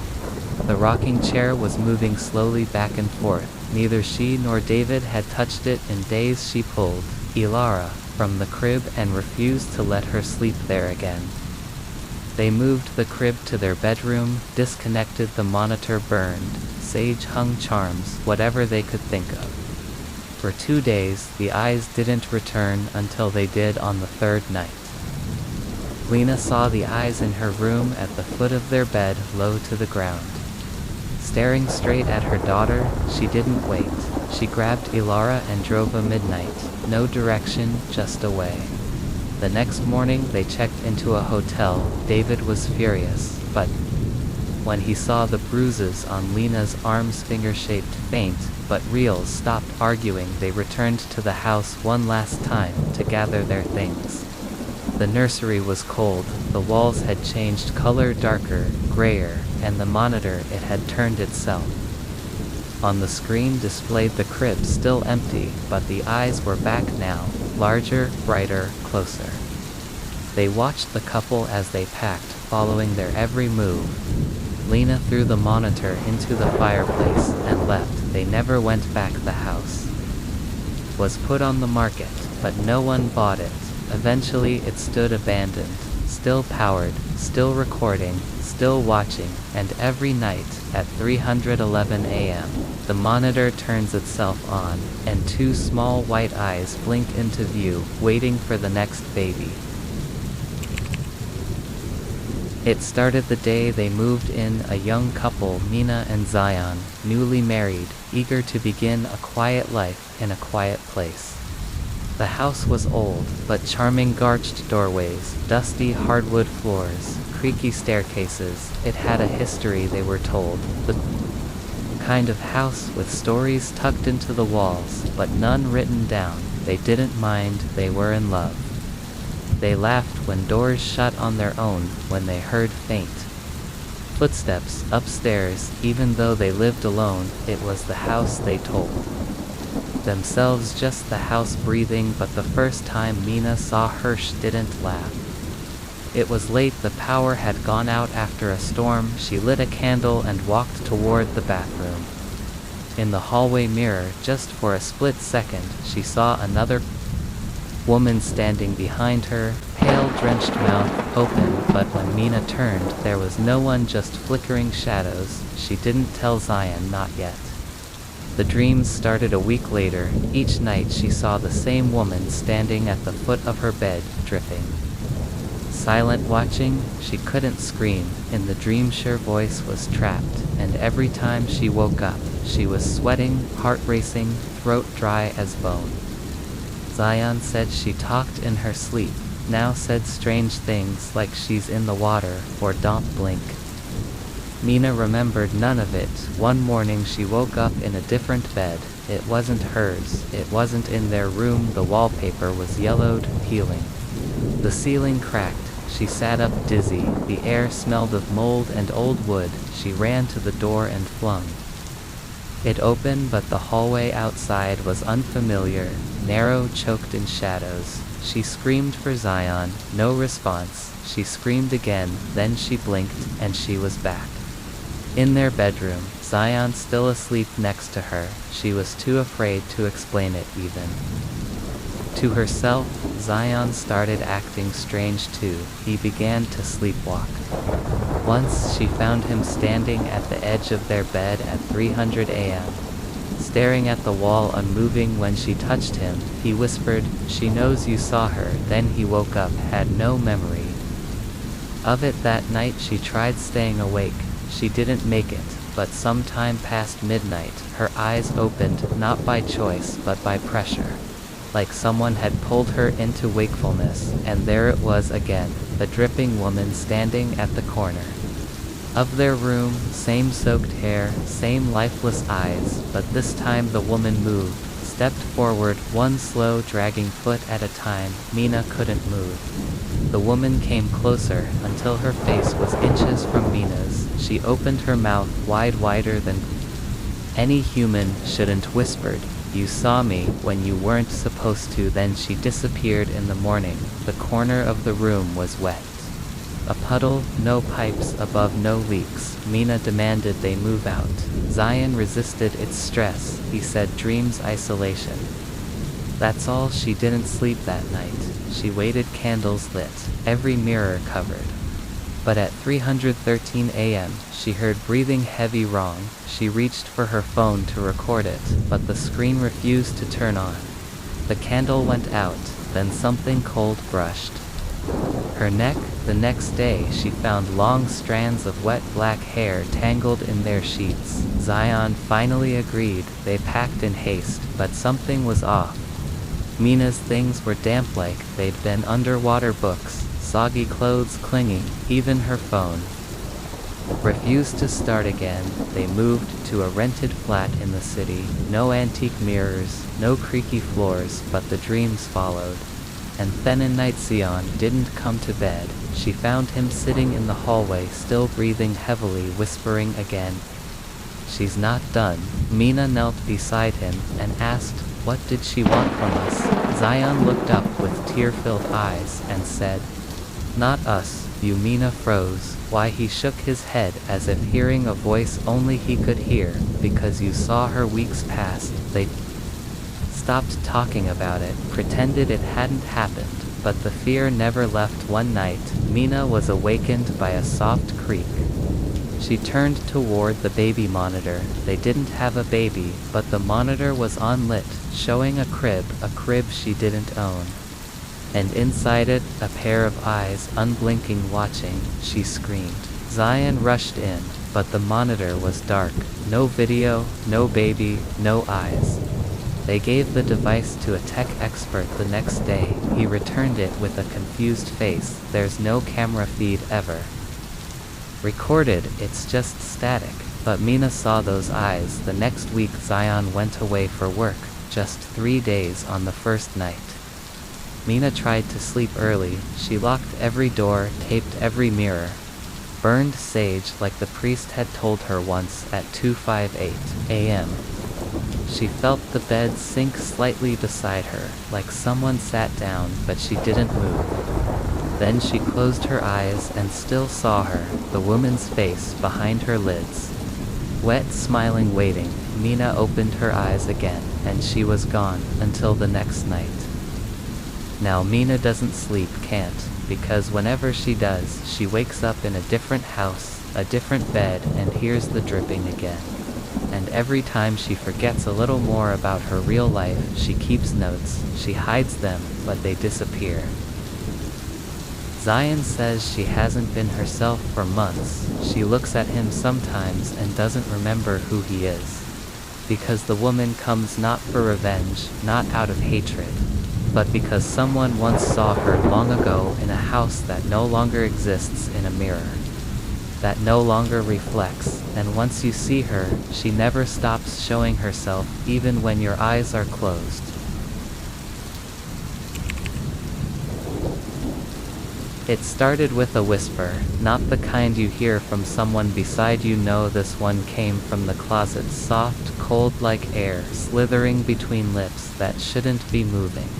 The rocking chair was moving slowly back and forth. Neither she nor David had touched it in days. She pulled Ilara from the crib and refused to let her sleep there again. They moved the crib to their bedroom, disconnected the monitor, burned sage-hung charms, whatever they could think of. For 2 days, the eyes didn't return until they did on the 3rd night. Lena saw the eyes in her room at the foot of their bed, low to the ground, staring straight at her daughter. She didn't wait. She grabbed Ilara and drove a midnight. No direction, just away. The next morning they checked into a hotel. David was furious, but when he saw the bruises on Lena's arms, finger-shaped, faint, but real, stopped arguing. They returned to the house one last time to gather their things. The nursery was cold. The walls had changed color, darker, grayer, and the monitor, it had turned itself On the screen displayed the crib still empty, but the eyes were back now, larger, brighter, closer. They watched the couple as they packed, following their every move. Lena threw the monitor into the fireplace and left. They never went back. The house was put on the market, but no one bought it. Eventually it stood abandoned, still powered, still recording, still watching, and every night, at 3:11 a.m., the monitor turns itself on, and two small white eyes blink into view, waiting for the next baby. It started the day they moved in, a young couple, Mina and Zion, newly married, eager to begin a quiet life in a quiet place. The house was old, but charming, arched doorways, dusty hardwood floors, creaky staircases. It had a history, they were told. The kind of house with stories tucked into the walls, but none written down. They didn't mind, they were in love. They laughed when doors shut on their own, when they heard faint footsteps upstairs. Even though they lived alone, it was the house, they told themselves, just the house breathing. But the first time Mina saw her, she didn't laugh. It was late, the power had gone out after a storm. She lit a candle and walked toward the bathroom. In the hallway mirror, just for a split second, she saw another woman standing behind her, pale, drenched mouth open. But when Mina turned, there was no one, just flickering shadows. She didn't tell Zion, not yet. The dreams started a week later. Each night she saw the same woman standing at the foot of her bed, dripping, silent, watching. She couldn't scream. In the dream, her voice was trapped, and every time she woke up, she was sweating, heart racing, throat dry as bone. Zion said she talked in her sleep, now said strange things like she's in the water or don't blink. Mina remembered none of it. One morning she woke up in a different bed. It wasn't hers. It wasn't in their room. The wallpaper was yellowed, peeling. The ceiling cracked. She sat up dizzy. The air smelled of mold and old wood. She ran to the door and flung it open, but the hallway outside was unfamiliar, narrow, choked in shadows. She screamed for Zion, no response. She screamed again, then she blinked, and she was back in their bedroom, Zion still asleep next to her. She was too afraid to explain it even to herself. Zion started acting strange too. He began to sleepwalk. Once she found him standing at the edge of their bed at 3:00 a.m., staring at the wall, unmoving. When she touched him, he whispered, "She knows you saw her." Then he woke up, had no memory of it. That night she tried staying awake. She didn't make it, but sometime past midnight, her eyes opened, not by choice, but by pressure. Like someone had pulled her into wakefulness, and there it was again, the dripping woman standing at the corner of their room, same soaked hair, same lifeless eyes, but this time the woman moved, stepped forward, one slow, dragging foot at a time. Mina couldn't move. The woman came closer, until her face was inches from Mina's. She opened her mouth wide, wider than any human shouldn't, whispered, "You saw me when you weren't supposed to." Then she disappeared. In the morning, the corner of the room was wet. A puddle, no pipes above, no leaks. Mina demanded they move out. Zion resisted. It's stress, he said, dreams, isolation. That's all. She didn't sleep that night. She waited, candles lit, every mirror covered. But at 3:13 a.m., she heard breathing, heavy, wrong. She reached for her phone to record it, but the screen refused to turn on. The candle went out, then something cold brushed her neck. The next day she found long strands of wet black hair tangled in their sheets. Zion finally agreed. They packed in haste, but something was off. Mina's things were damp, like they'd been underwater. Books, soggy clothes clinging, even her phone refused to start again. They moved to a rented flat in the city. No antique mirrors, no creaky floors, but the dreams followed. And then in night Zion didn't come to bed. She found him sitting in the hallway, still breathing heavily, whispering again. she's not done. Mina knelt beside him and asked, "What did she want from us?" Zion looked up with tear-filled eyes and said, "Not us." Mina froze. Why? He shook his head as if hearing a voice only he could hear. "Because you saw her weeks past." They stopped talking about it, pretended it hadn't happened, but the fear never left. One night, Mina was awakened by a soft creak. She turned toward the baby monitor. They didn't have a baby, but the monitor was on lit, showing a crib she didn't own. And inside it, a pair of eyes, unblinking, watching. She screamed. Zion rushed in, but the monitor was dark. No video, no baby, no eyes. They gave the device to a tech expert the next day. He returned it with a confused face. "There's no camera feed ever recorded, it's just static." But Mina saw those eyes. The next week Zion went away for work, just 3 days on the first night. Mina tried to sleep early. She locked every door, taped every mirror, burned sage like the priest had told her once at 2:58 a.m. She felt the bed sink slightly beside her, like someone sat down, but she didn't move. Then she closed her eyes and still saw her, the woman's face behind her lids. Wet, smiling, waiting. Mina opened her eyes again, and she was gone, until the next night. Now Mina doesn't sleep, can't, because whenever she does, she wakes up in a different house, a different bed, and hears the dripping again. And every time she forgets a little more about her real life, she keeps notes. She hides them, but they disappear. Zion says she hasn't been herself for months. She looks at him sometimes and doesn't remember who he is. Because the woman comes not for revenge, not out of hatred, but because someone once saw her long ago in a house that no longer exists, in a mirror that no longer reflects. And once you see her, she never stops showing herself, even when your eyes are closed. It started with a whisper, not the kind you hear from someone beside you. No, this one came from the closet, soft, cold like air, slithering between lips that shouldn't be moving.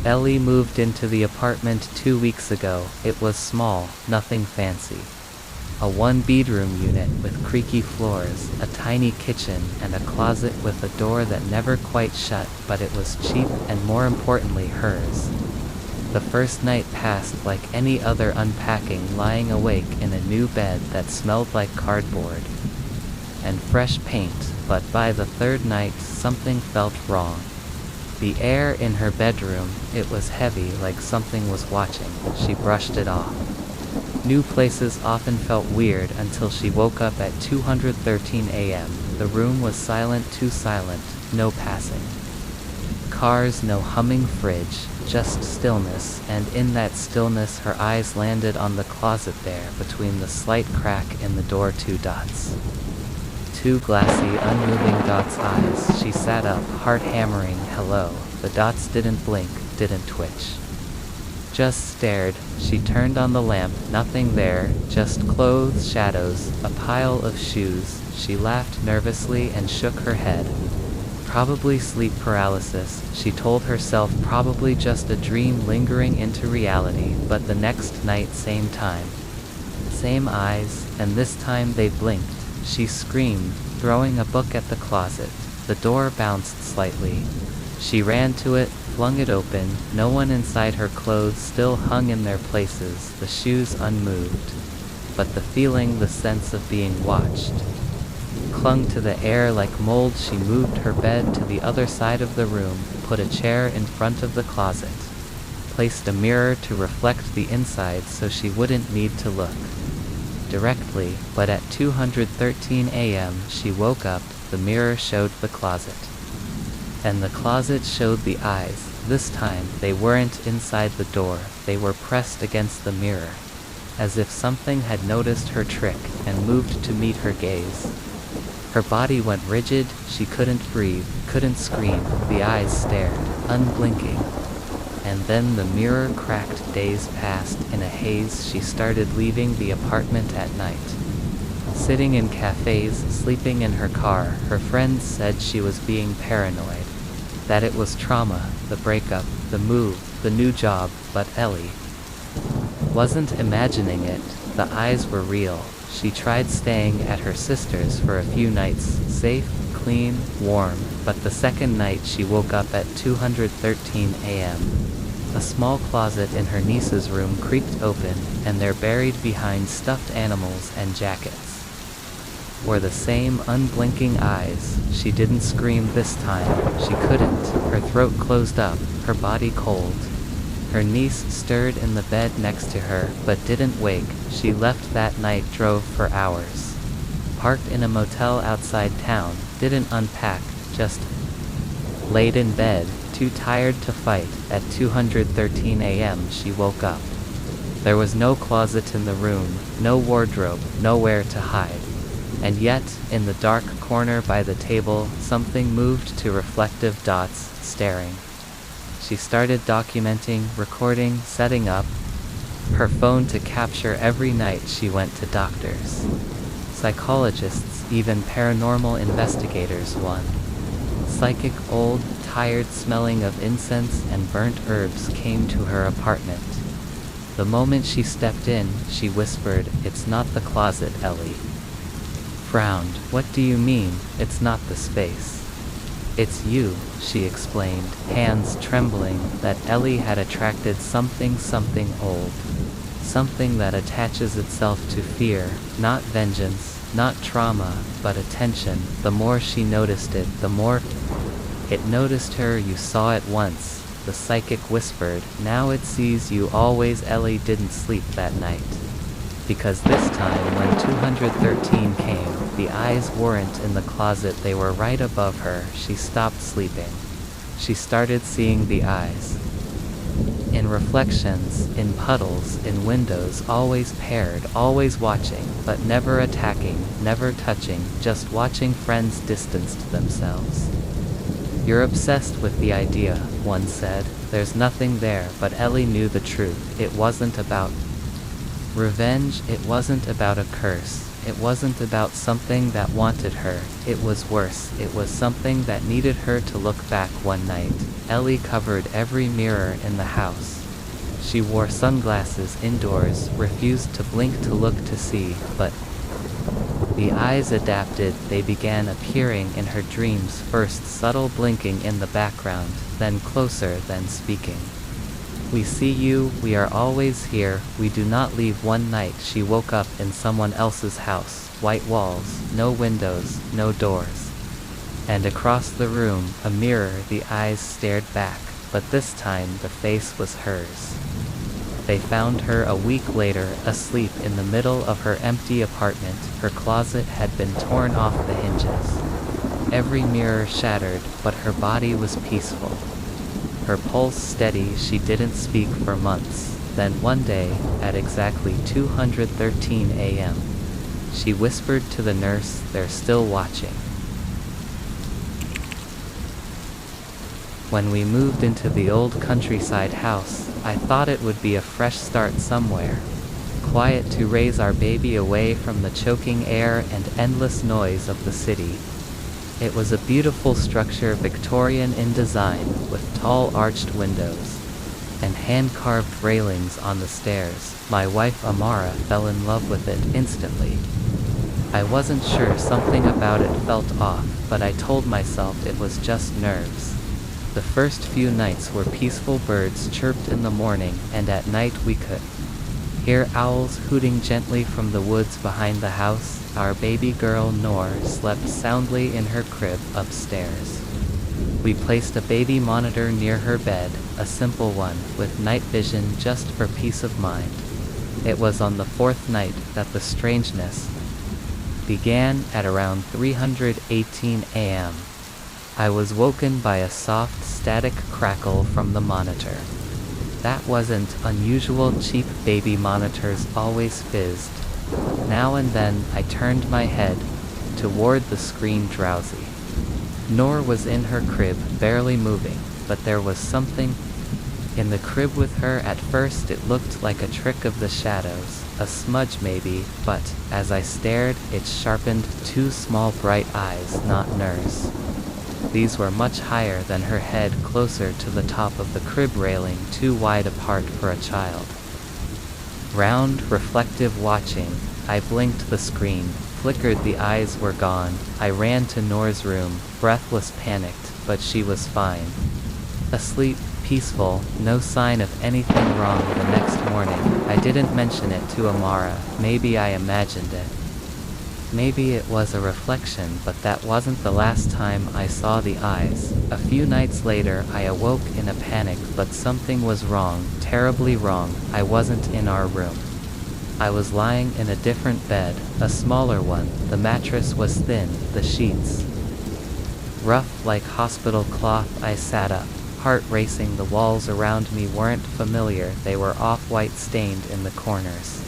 Ellie moved into the apartment 2 weeks ago. It was small, nothing fancy. A 1-bedroom unit with creaky floors, a tiny kitchen, and a closet with a door that never quite shut, but it was cheap and, more importantly, hers. The first night passed like any other unpacking, lying awake in a new bed that smelled like cardboard and fresh paint, but by the third night something felt wrong. The air in her bedroom, it was heavy, like something was watching. She brushed it off. New places often felt weird until she woke up at 2:13 a.m. The room was silent, too silent, no passing cars, no humming fridge, just stillness, and in that stillness her eyes landed on the closet. There, between the slight crack in the door, 2 dots. 2 glassy, unmoving dots' eyes. She sat up, heart hammering. Hello. The dots didn't blink, didn't twitch. Just stared. She turned on the lamp. Nothing there, just clothes, shadows, a pile of shoes. She laughed nervously and shook her head. Probably sleep paralysis, she told herself, probably just a dream lingering into reality. But the next night, same time, same eyes, and this time they blinked. She screamed, throwing a book at the closet. The door bounced slightly. She ran to it, flung it open. No one inside. Her clothes still hung in their places, the shoes unmoved. But the feeling, the sense of being watched, clung to the air like mold. She moved her bed to the other side of the room, put a chair in front of the closet, placed a mirror to reflect the inside so she wouldn't need to look directly. But at 2:13 a.m. she woke up. The mirror showed the closet, and the closet showed the eyes. This time, they weren't inside the door, they were pressed against the mirror, as if something had noticed her trick and moved to meet her gaze. Her body went rigid, she couldn't breathe, couldn't scream. The eyes stared, unblinking. And then the mirror cracked. Days passed. In a haze, she started leaving the apartment at night. Sitting in cafes, sleeping in her car, her friends said she was being paranoid. That it was trauma, the breakup, the move, the new job, but Ellie wasn't imagining it. The eyes were real. She tried staying at her sister's for a few nights, safe, clean, warm, but the second night she woke up at 2:13 a.m. A small closet in her niece's room creaked open, and there, buried behind stuffed animals and jackets, were the same unblinking eyes. She didn't scream this time. She couldn't. Her throat closed up, her body cold. Her niece stirred in the bed next to her, but didn't wake. She left that night, drove for hours, parked in a motel outside town, didn't unpack, just laid in bed, too tired to fight. At 2:13 a.m. she woke up. There was no closet in the room, no wardrobe, nowhere to hide. And yet, in the dark corner by the table, something moved to reflective dots, staring. She started documenting, recording, setting up her phone to capture every night she went to doctors, psychologists, even paranormal investigators. One psychic, old, tired, smelling of incense and burnt herbs came to her apartment. The moment she stepped in, she whispered, "It's not the closet." Ellie frowned. "What do you mean, it's not the space?" "It's you," she explained, hands trembling. That Ellie had attracted something old. Something that attaches itself to fear, not vengeance, not trauma, but attention. The more she noticed it, the more it noticed her. "You saw it once," the psychic whispered. "Now it sees you always." Ellie didn't sleep that night, because this time, when 213 came, the eyes weren't in the closet, they were right above her. She stopped sleeping. She started seeing the eyes in reflections, in puddles, in windows, always paired, always watching, but never attacking, never touching, just watching. Friends distanced themselves. "You're obsessed with the idea," one said. "There's nothing there." But Ellie knew the truth. It wasn't about revenge, it wasn't about a curse, it wasn't about something that wanted her. It was worse, it was something that needed her to look back. One night, Ellie covered every mirror in the house. She wore sunglasses indoors, refused to blink to look to see, but the eyes adapted. They began appearing in her dreams, first subtle blinking in the background, then closer, then speaking. "We see you, we are always here, we do not leave." One night she woke up in someone else's house, white walls, no windows, no doors. And across the room, a mirror, the eyes stared back, but this time the face was hers. They found her a week later, asleep in the middle of her empty apartment. Her closet had been torn off the hinges, every mirror shattered, but her body was peaceful. Her pulse steady. She didn't speak for months. Then one day, at exactly 2:13 a.m., she whispered to the nurse, "They're still watching." When we moved into the old countryside house, I thought it would be a fresh start somewhere, quiet, to raise our baby away from the choking air and endless noise of the city. It was a beautiful structure, Victorian in design, with tall arched windows and hand-carved railings on the stairs. My wife Amara fell in love with it instantly. I wasn't sure, something about it felt off, but I told myself it was just nerves. The first few nights were peaceful. Birds chirped in the morning, and at night we could hear owls hooting gently from the woods behind the house. Our baby girl Noor slept soundly in her crib upstairs. We placed a baby monitor near her bed, a simple one, with night vision just for peace of mind. It was on the fourth night that the strangeness began. At around 3:18 a.m., I was woken by a soft, static crackle from the monitor. That wasn't unusual. Cheap baby monitors always fizzed. Now and then, I turned my head toward the screen, drowsy. Noor was in her crib, barely moving, but there was something In the crib with her, at first it looked like a trick of the shadows, a smudge maybe, but, as I stared, it sharpened 2 small bright eyes, not Nur's. These were much higher than her head, closer to the top of the crib railing, too wide apart for a child. Round, reflective watching. I blinked the screen, flickered, the eyes were gone. I ran to Nor's room, breathless, panicked, but she was fine. Asleep, peaceful, no sign of anything wrong. The next morning, I didn't mention it to Amara. Maybe I imagined it. Maybe it was a reflection, but that wasn't the last time I saw the eyes. A few nights later, I awoke in a panic, but something was wrong, terribly wrong. I wasn't in our room. I was lying in a different bed, a smaller one. The mattress was thin, the sheets rough like hospital cloth. I sat up, heart racing. The walls around me weren't familiar, they were off-white, stained in the corners.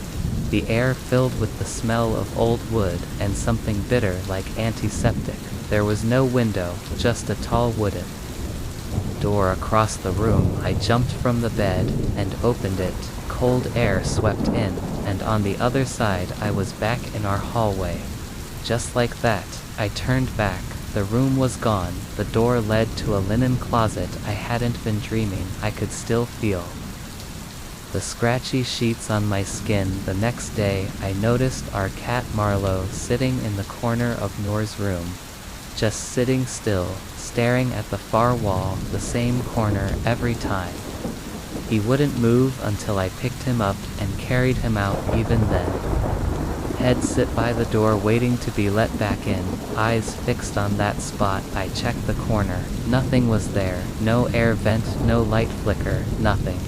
The air filled with the smell of old wood, and something bitter like antiseptic. There was no window, just a tall wooden door across the room. I jumped from the bed and opened it. Cold air swept in, and on the other side I was back in our hallway. Just like that, I turned back. The room was gone. The door led to a linen closet. I hadn't been dreaming. I could still feel the scratchy sheets on my skin. The next day, I noticed our cat Marlowe sitting in the corner of Nor's room. Just sitting still, staring at the far wall, the same corner every time. He wouldn't move until I picked him up and carried him out. Even then, head sit by the door waiting to be let back in, eyes fixed on that spot. I checked the corner. Nothing was there. No air vent, no light flicker, nothing.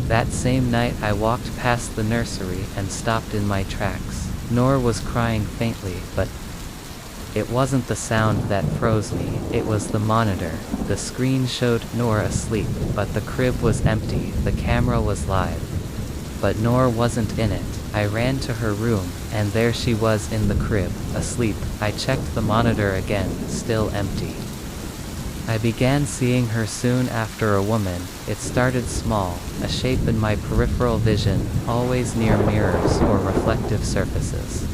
That same night I walked past the nursery and stopped in my tracks. Nor was crying faintly, but it wasn't the sound that froze me, it was the monitor. The screen showed Nor asleep, but the crib was empty. The camera was live, but Nor wasn't in it. I ran to her room, and there she was in the crib, asleep. I checked the monitor again, still empty. I began seeing her soon after, a woman. It started small, a shape in my peripheral vision, always near mirrors or reflective surfaces.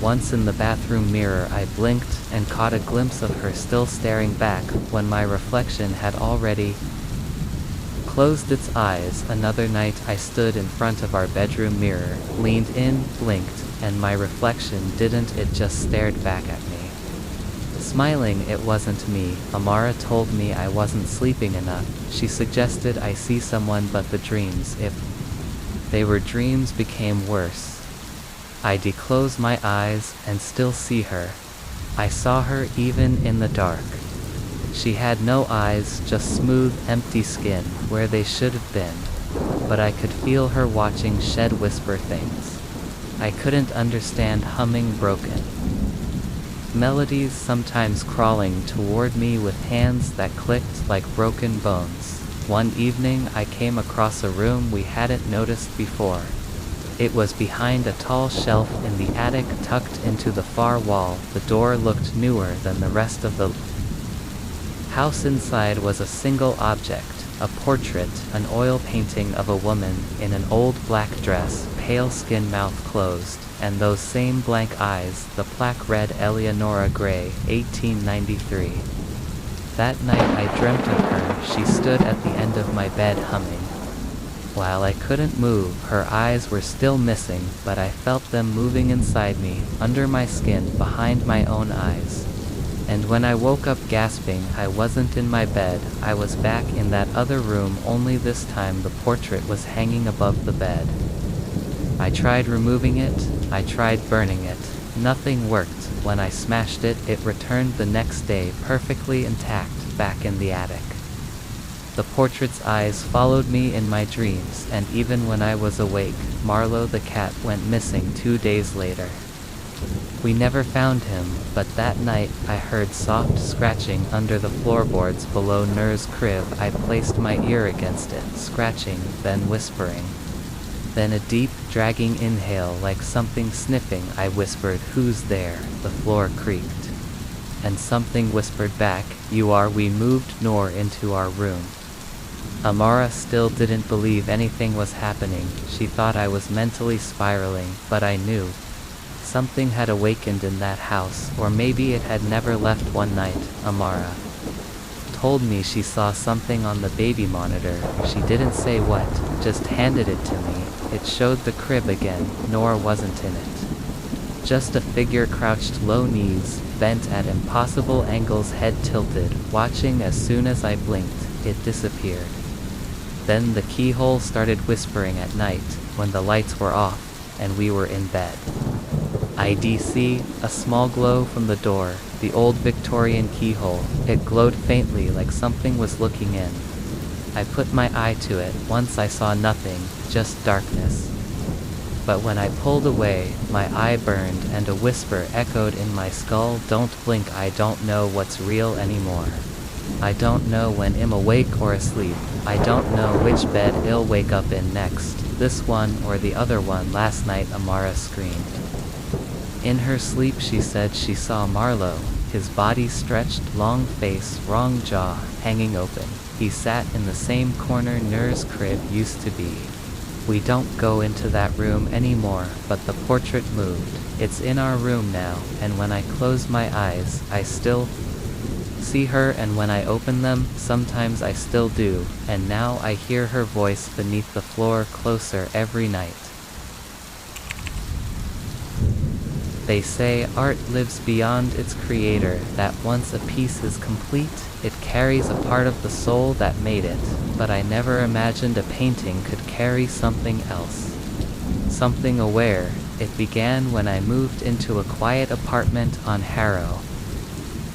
Once in the bathroom mirror, I blinked and caught a glimpse of her still staring back when my reflection had already closed its eyes. Another night I stood in front of our bedroom mirror, leaned in, blinked, and my reflection didn't, it just stared back at me. Smiling. It wasn't me. Amara told me I wasn't sleeping enough. She suggested I see someone, but the dreams, if they were dreams, became worse. I declosed my eyes and still see her. I saw her even in the dark. She had no eyes, just smooth, empty skin, where they should have been. But I could feel her watching, shed whisper things I couldn't understand, humming broken melodies, sometimes crawling toward me with hands that clicked like broken bones. One evening I came across a room we hadn't noticed before. It was behind a tall shelf in the attic, tucked into the far wall. The door looked newer than the rest of the house. Inside was a single object, a portrait, an oil painting of a woman in an old black dress, pale skin, mouth closed, and those same blank eyes. The plaque read Eleonora Gray, 1893. That night I dreamt of her. She stood at the end of my bed humming. While I couldn't move, her eyes were still missing, but I felt them moving inside me, under my skin, behind my own eyes. And when I woke up gasping, I wasn't in my bed. I was back in that other room, only this time the portrait was hanging above the bed. I tried removing it, I tried burning it. Nothing worked. When I smashed it, it returned the next day, perfectly intact, back in the attic. The portrait's eyes followed me in my dreams, and even when I was awake. Marlowe the cat went missing 2 days later. We never found him, but that night I heard soft scratching under the floorboards below Nur's crib. I placed my ear against it, scratching, then whispering. Then a deep, dragging inhale, like something sniffing. I whispered, "Who's there?" The floor creaked, and something whispered back, "You are." We moved Nor into our room. Amara still didn't believe anything was happening. She thought I was mentally spiraling, but I knew. Something had awakened in that house, or maybe it had never left one night. Amara told me she saw something on the baby monitor. She didn't say what, just handed it to me. It showed the crib again. Nor wasn't in it. Just a figure crouched, low knees, bent at impossible angles, head tilted, watching. As soon as I blinked, it disappeared. Then the keyhole started whispering at night, when the lights were off, and we were in bed. IDC, a small glow from the door, the old Victorian keyhole. It glowed faintly like something was looking in. I put my eye to it. Once I saw nothing, just darkness. But when I pulled away, my eye burned and a whisper echoed in my skull, "Don't blink, I don't know what's real anymore. I don't know when I'm awake or asleep. I don't know which bed I'll wake up in next, this one or the other one." Last night, Amara screamed. In her sleep she said she saw Marlowe, his body stretched, long face, wrong jaw, hanging open. He sat in the same corner Nur's crib used to be. We don't go into that room anymore, but the portrait moved. It's in our room now, and when I close my eyes, I still see her, and when I open them, sometimes I still do, and now I hear her voice beneath the floor, closer every night. They say art lives beyond its creator, that once a piece is complete, it carries a part of the soul that made it, but I never imagined a painting could carry something else. Something aware. It began when I moved into a quiet apartment on Harrow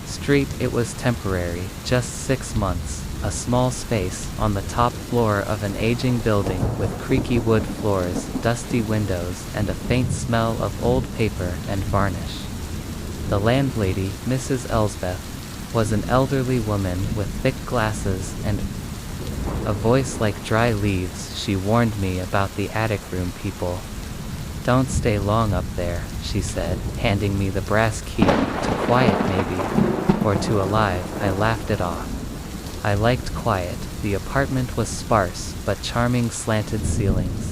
Street. It was temporary, just 6 months, a small space on the top floor of an aging building with creaky wood floors, dusty windows, and a faint smell of old paper and varnish. The landlady, Mrs. Elsbeth, was an elderly woman with thick glasses and a voice like dry leaves. She warned me about the attic room people. "Don't stay long up there," she said, handing me the brass key. "To quiet maybe, or to alive." I laughed it off. I liked quiet. The apartment was sparse, but charming, slanted ceilings,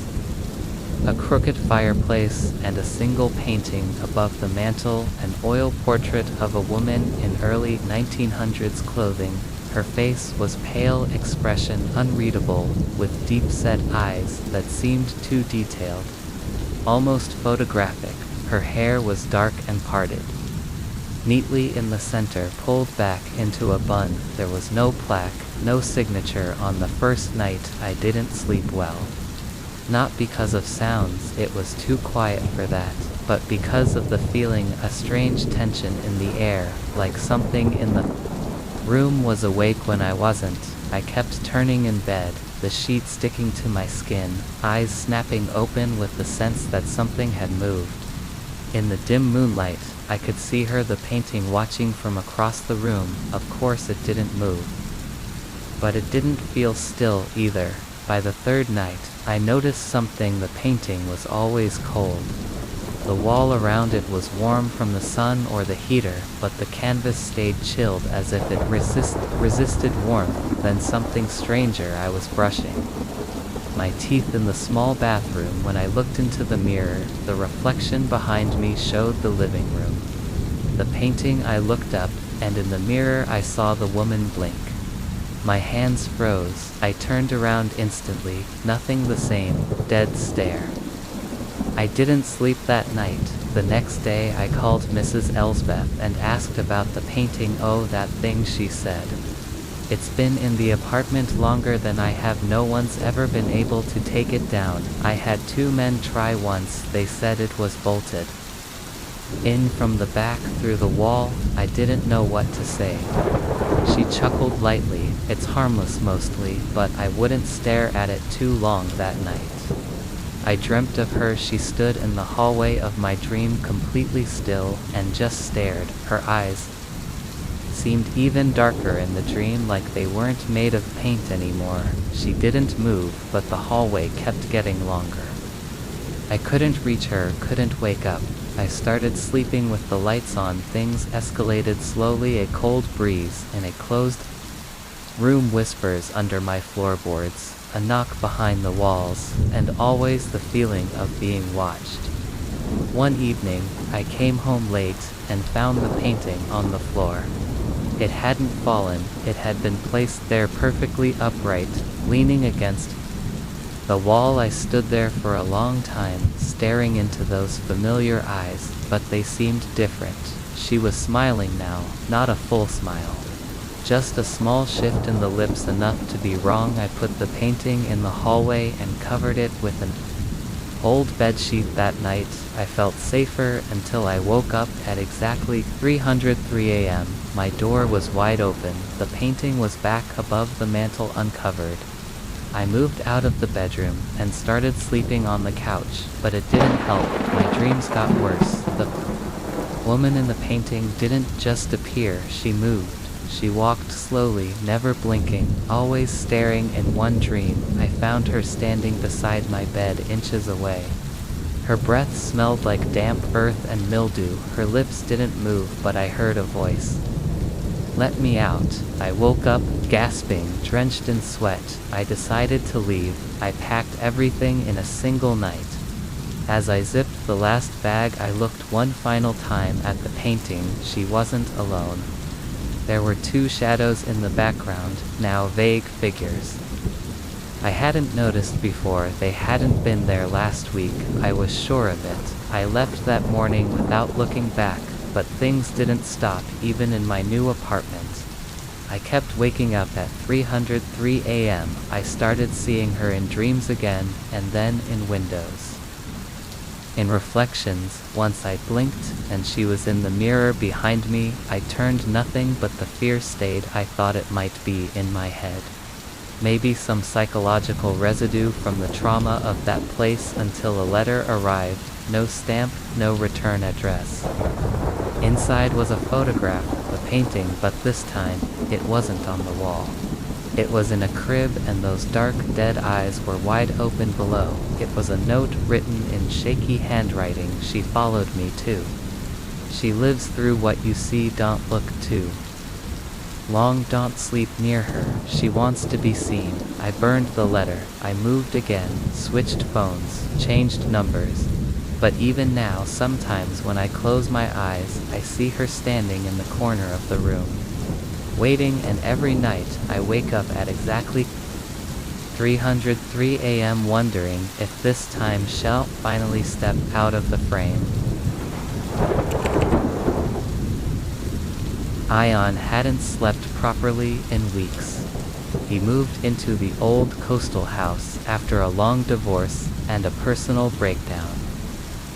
a crooked fireplace, and a single painting above the mantel, an oil portrait of a woman in early 1900s clothing. Her face was pale, expression unreadable, with deep-set eyes that seemed too detailed, almost photographic. Her hair was dark and parted neatly in the center, pulled back into a bun. There was no plaque, no signature. On the first night, I didn't sleep well. Not because of sounds, it was too quiet for that, but because of the feeling, a strange tension in the air, like something in the room was awake when I wasn't. I kept turning in bed, the sheet sticking to my skin, eyes snapping open with the sense that something had moved. In the dim moonlight, I could see her, the painting, watching from across the room. Of course it didn't move. But it didn't feel still either. By the third night, I noticed something. The painting was always cold. The wall around it was warm from the sun or the heater, but the canvas stayed chilled as if it resisted warmth. Then something stranger. I was brushing my teeth in the small bathroom when I looked into the mirror. The reflection behind me showed the living room. The painting. I looked up, and in the mirror I saw the woman blink. My hands froze. I turned around instantly. Nothing the same. Dead stare. I didn't sleep that night. The next day I called Mrs. Elsbeth and asked about the painting. "Oh, that thing," she said. "It's been in the apartment longer than I have. No one's ever been able to take it down. I had 2 men try once. They said it was bolted in from the back through the wall." I didn't know what to say. She chuckled lightly. "It's harmless mostly, but I wouldn't stare at it too long that night." I dreamt of her. She stood in the hallway of my dream, completely still, and just stared. Her eyes seemed even darker in the dream, like they weren't made of paint anymore. She didn't move, but the hallway kept getting longer. I couldn't reach her, couldn't wake up. I started sleeping with the lights on. Things escalated slowly. A cold breeze in a closed room whispers under my floorboards, a knock behind the walls, and always the feeling of being watched. One evening, I came home late and found the painting on the floor. It hadn't fallen, it had been placed there perfectly upright, leaning against the wall. I stood there for a long time, staring into those familiar eyes, but they seemed different. She was smiling now, not a full smile. Just a small shift in the lips, enough to be wrong. I put the painting in the hallway and covered it with an old bedsheet. That night, I felt safer until I woke up at exactly 3:03 a.m. My door was wide open, the painting was back above the mantel uncovered. I moved out of the bedroom and started sleeping on the couch, but it didn't help. My dreams got worse. The woman in the painting didn't just appear, she moved. She walked slowly, never blinking, always staring. In one dream, I found her standing beside my bed inches away. Her breath smelled like damp earth and mildew. Her lips didn't move, but I heard a voice. "Let me out." I woke up, gasping, drenched in sweat. I decided to leave. I packed everything in a single night. As I zipped the last bag, I looked one final time at the painting. She wasn't alone. There were two shadows in the background, now vague figures. I hadn't noticed before. They hadn't been there last week, I was sure of it. I left that morning without looking back, but things didn't stop, even in my new apartment. I kept waking up at 3:03 a.m. I started seeing her in dreams again, and then in windows. In reflections, once I blinked, and she was in the mirror behind me. I turned, nothing but the fear stayed. I thought it might be in my head. Maybe some psychological residue from the trauma of that place, until a letter arrived. No stamp, no return address. Inside was a photograph, a painting, but this time, it wasn't on the wall. It was in a crib, and those dark, dead eyes were wide open below. It was a note written in shaky handwriting. She followed me too. She lives through what you see. Don't look too long, don't sleep near her. She wants to be seen. I burned the letter. I moved again, switched phones, changed numbers. But even now, sometimes when I close my eyes, I see her standing in the corner of the room, waiting. And every night, I wake up at exactly 3:03 a.m. wondering if this time she'll finally step out of the frame. Ion hadn't slept properly in weeks. He moved into the old coastal house after a long divorce and a personal breakdown.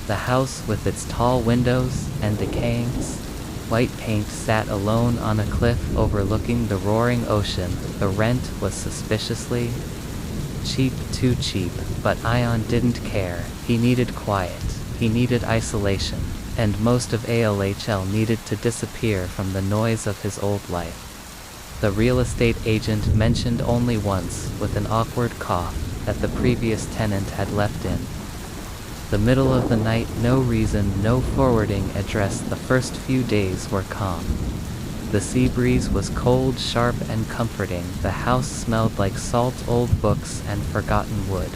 The house, with its tall windows and decaying white paint, sat alone on a cliff overlooking the roaring ocean. The rent was suspiciously cheap, too cheap, but Ion didn't care. He needed quiet, he needed isolation, and most of ALHL needed to disappear from the noise of his old life. The real estate agent mentioned only once, with an awkward cough, that the previous tenant had left in the middle of the night. No reason, no forwarding address. The first few days were calm. The sea breeze was cold, sharp, and comforting. The house smelled like salt, old books, and forgotten wood.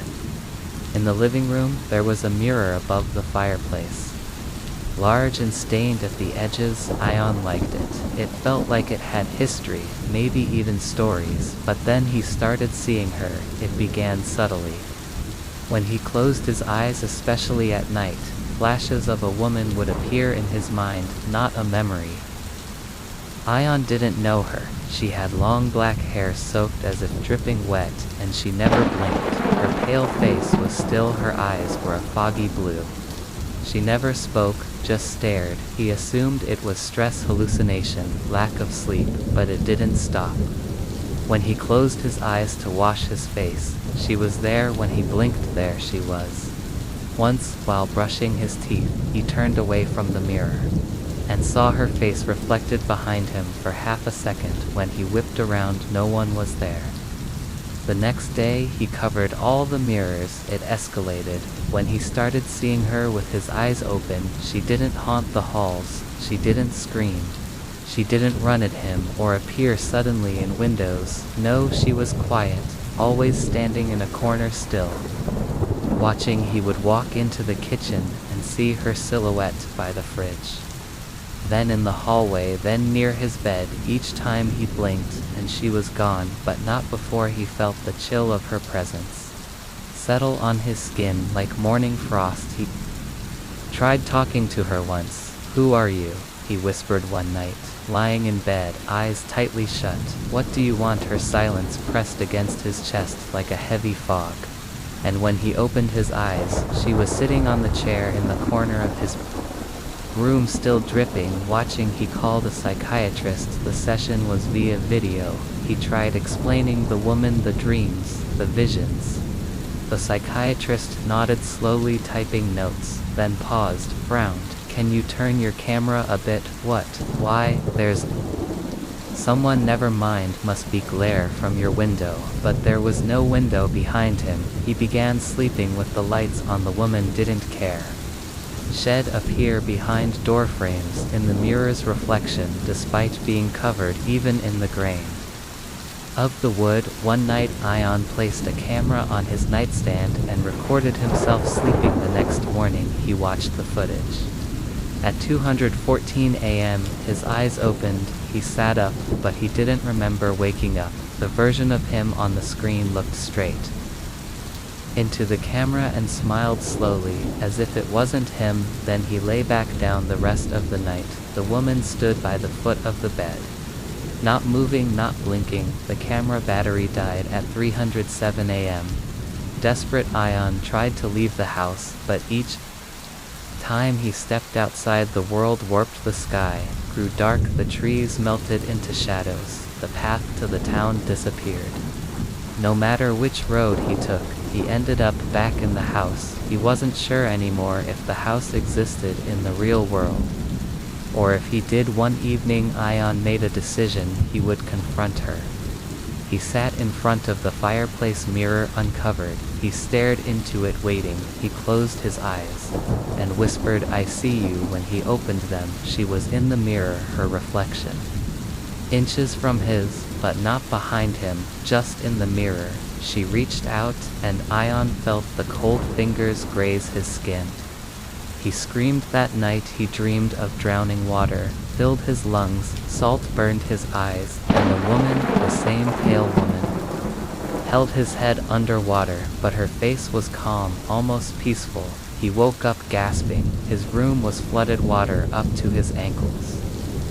In the living room, there was a mirror above the fireplace. Large and stained at the edges, Ion liked it. It felt like it had history, maybe even stories. But then he started seeing her. It began subtly. When he closed his eyes, especially at night, flashes of a woman would appear in his mind, not a memory. Ion didn't know her. She had long black hair soaked as if dripping wet, and she never blinked. Her pale face was still, her eyes were a foggy blue. She never spoke, just stared. He assumed it was stress, hallucination, lack of sleep, but it didn't stop. When he closed his eyes to wash his face, she was there. When he blinked, there she was. Once, while brushing his teeth, he turned away from the mirror and saw her face reflected behind him for half a second. When he whipped around, no one was there. The next day, he covered all the mirrors. It escalated. When he started seeing her with his eyes open, she didn't haunt the halls, she didn't scream. She didn't run at him or appear suddenly in windows. No, she was quiet, always standing in a corner still. Watching, he would walk into the kitchen and see her silhouette by the fridge. Then in the hallway, then near his bed. Each time he blinked and she was gone, but not before he felt the chill of her presence settle on his skin like morning frost. He tried talking to her once. "Who are you?" he whispered one night, lying in bed, eyes tightly shut. "What do you want?" Her silence pressed against his chest like a heavy fog. And when he opened his eyes, she was sitting on the chair in the corner of his room, still dripping, watching. He called a psychiatrist. The session was via video. He tried explaining the woman, the dreams, the visions. The psychiatrist nodded slowly, typing notes, then paused, frowned. "Can you turn your camera a bit?" "What? Why, there's someone." "Never mind, must be glare from your window." But there was no window behind him. He began sleeping with the lights on. The woman didn't care. Shed appear behind door frames in the mirror's reflection, despite being covered even in the grain of the wood. One night, Ion placed a camera on his nightstand and recorded himself sleeping. The next morning, he watched the footage. At 2:14 a.m., his eyes opened. He sat up, but he didn't remember waking up. The version of him on the screen looked straight into the camera and smiled slowly, as if it wasn't him. Then he lay back down. The rest of the night, the woman stood by the foot of the bed, not moving, not blinking. The camera battery died at 3:07 a.m. Desperate, Ion tried to leave the house, but each time he stepped outside, the world warped. The sky grew dark, the trees melted into shadows, the path to the town disappeared. No matter which road he took, he ended up back in the house. He wasn't sure anymore if the house existed in the real world, or if he did. One evening, Ion made a decision. He would confront her. He sat in front of the fireplace, mirror uncovered. He stared into it, waiting. He closed his eyes and whispered, "I see you." When he opened them, she was in the mirror, her reflection inches from his, but not behind him, just in the mirror. She reached out, and Ion felt the cold fingers graze his skin. He screamed. That night he dreamed of drowning. Water filled his lungs, salt burned his eyes, and the woman, the same pale woman, held his head underwater, but her face was calm, almost peaceful. He woke up gasping. His room was flooded, water up to his ankles.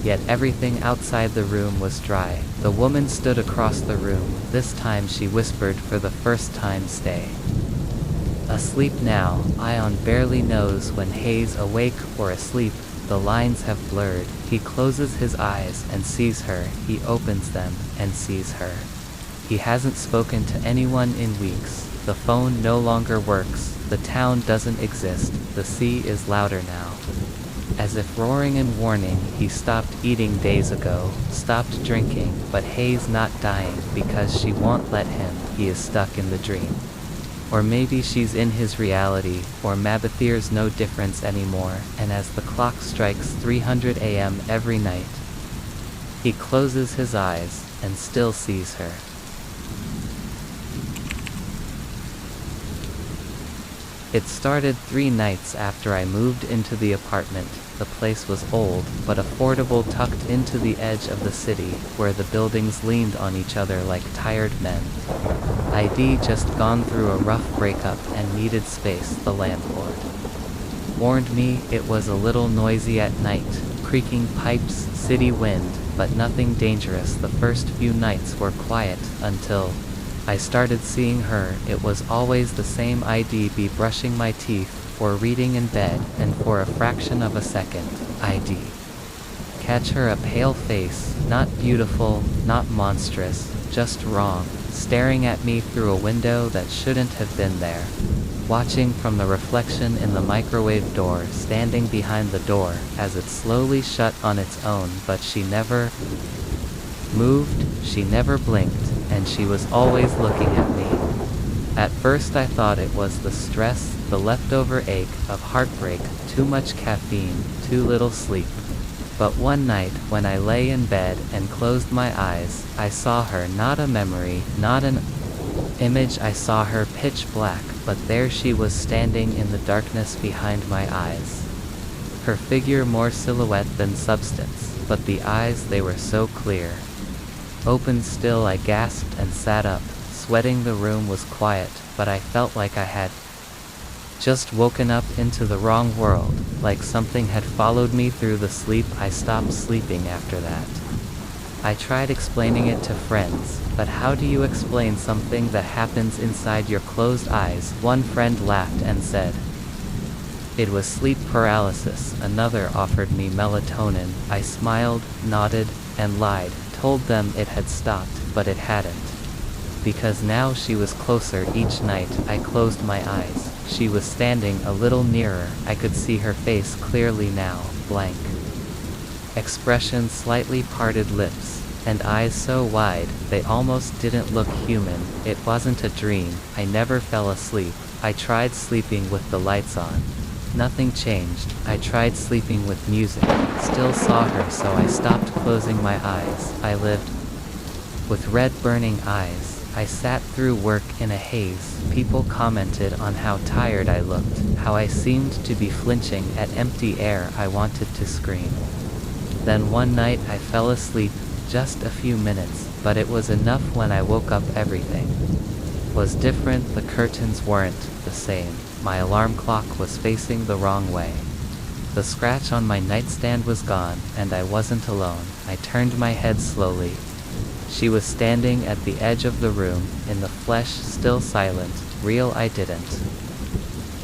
Yet everything outside the room was dry. The woman stood across the room. This time she whispered for the first time, "Stay asleep now." Ion barely knows when he's awake or asleep. The lines have blurred. He closes his eyes and sees her. He opens them and sees her. He hasn't spoken to anyone in weeks. The phone no longer works. The town doesn't exist. The sea is louder now, as if roaring in warning. He stopped eating days ago, stopped drinking, but Hayes not dying because she won't let him. He is stuck in the dream. Or maybe she's in his reality, or maybe there's no difference anymore. And as the clock strikes 300 a.m. every night, he closes his eyes and still sees her. It started 3 nights after I moved into the apartment. The place was old, but affordable, tucked into the edge of the city, where the buildings leaned on each other like tired men. I'd just gone through a rough breakup and needed space. The landlord warned me it was a little noisy at night, creaking pipes, city wind, but nothing dangerous. The first few nights were quiet until I started seeing her. It was always the same. I'd be brushing my teeth or reading in bed, and for a fraction of a second, I'd catch her, a pale face, not beautiful, not monstrous, just wrong, staring at me through a window that shouldn't have been there, watching from the reflection in the microwave door, standing behind the door as it slowly shut on its own. But she never moved, she never blinked, and she was always looking at me. At first I thought it was the stress, the leftover ache of heartbreak, too much caffeine, too little sleep. But one night, when I lay in bed and closed my eyes, I saw her, not a memory, not an image. I saw her pitch black, but there she was standing in the darkness behind my eyes. Her figure more silhouette than substance, but the eyes, they were so clear. Open still, I gasped and sat up, sweating. The room was quiet, but I felt like I had just woken up into the wrong world, like something had followed me through the sleep. I stopped sleeping after that. I tried explaining it to friends, but how do you explain something that happens inside your closed eyes? One friend laughed and said it was sleep paralysis. Another offered me melatonin. I smiled, nodded, and lied, told them it had stopped, but it hadn't. Because now she was closer each night. I closed my eyes. She was standing a little nearer. I could see her face clearly now, blank expression, slightly parted lips, and eyes so wide, they almost didn't look human. It wasn't a dream. I never fell asleep. I tried sleeping with the lights on. Nothing changed. I tried sleeping with music. Still saw her, so I stopped closing my eyes. I lived with red burning eyes. I sat through work in a haze. People commented on how tired I looked, how I seemed to be flinching at empty air. I wanted to scream. Then one night I fell asleep, just a few minutes, but it was enough. When I woke up, everything was different. The curtains weren't the same. My alarm clock was facing the wrong way. The scratch on my nightstand was gone, and I wasn't alone. I turned my head slowly. She was standing at the edge of the room, in the flesh, still silent, real. I didn't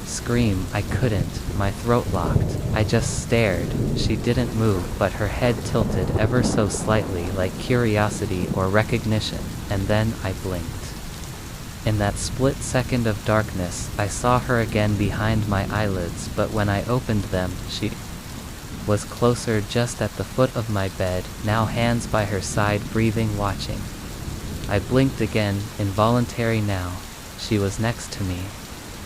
scream. I couldn't. My throat locked. I just stared. She didn't move, but her head tilted ever so slightly, like curiosity or recognition, and then I blinked. In that split second of darkness, I saw her again behind my eyelids, but when I opened them, she was closer, just at the foot of my bed, now hands by her side, breathing, watching. I blinked again, involuntary now. She was next to me.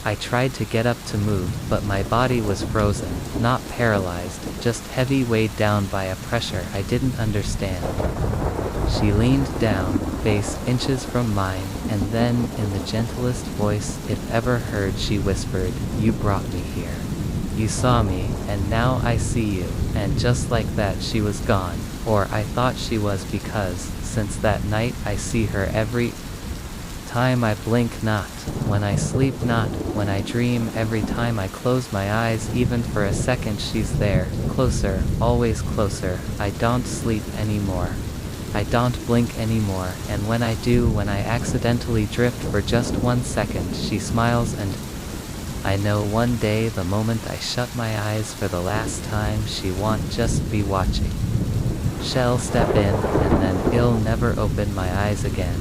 I tried to get up to move, but my body was frozen, not paralyzed, just heavy, weighed down by a pressure I didn't understand. She leaned down, face inches from mine, and then, in the gentlest voice if ever heard, she whispered, "You brought me here. You saw me, and now I see you." And just like that she was gone, or I thought she was, because, since that night, I see her every time I blink, not when I sleep, not when I dream. Every time I close my eyes, even for a second, she's there, closer, always closer. I don't sleep anymore. I don't blink anymore, and when I do, when I accidentally drift for just 1 second, she smiles, and I know one day, the moment I shut my eyes for the last time, she won't just be watching. She'll step in, and then I'll never open my eyes again.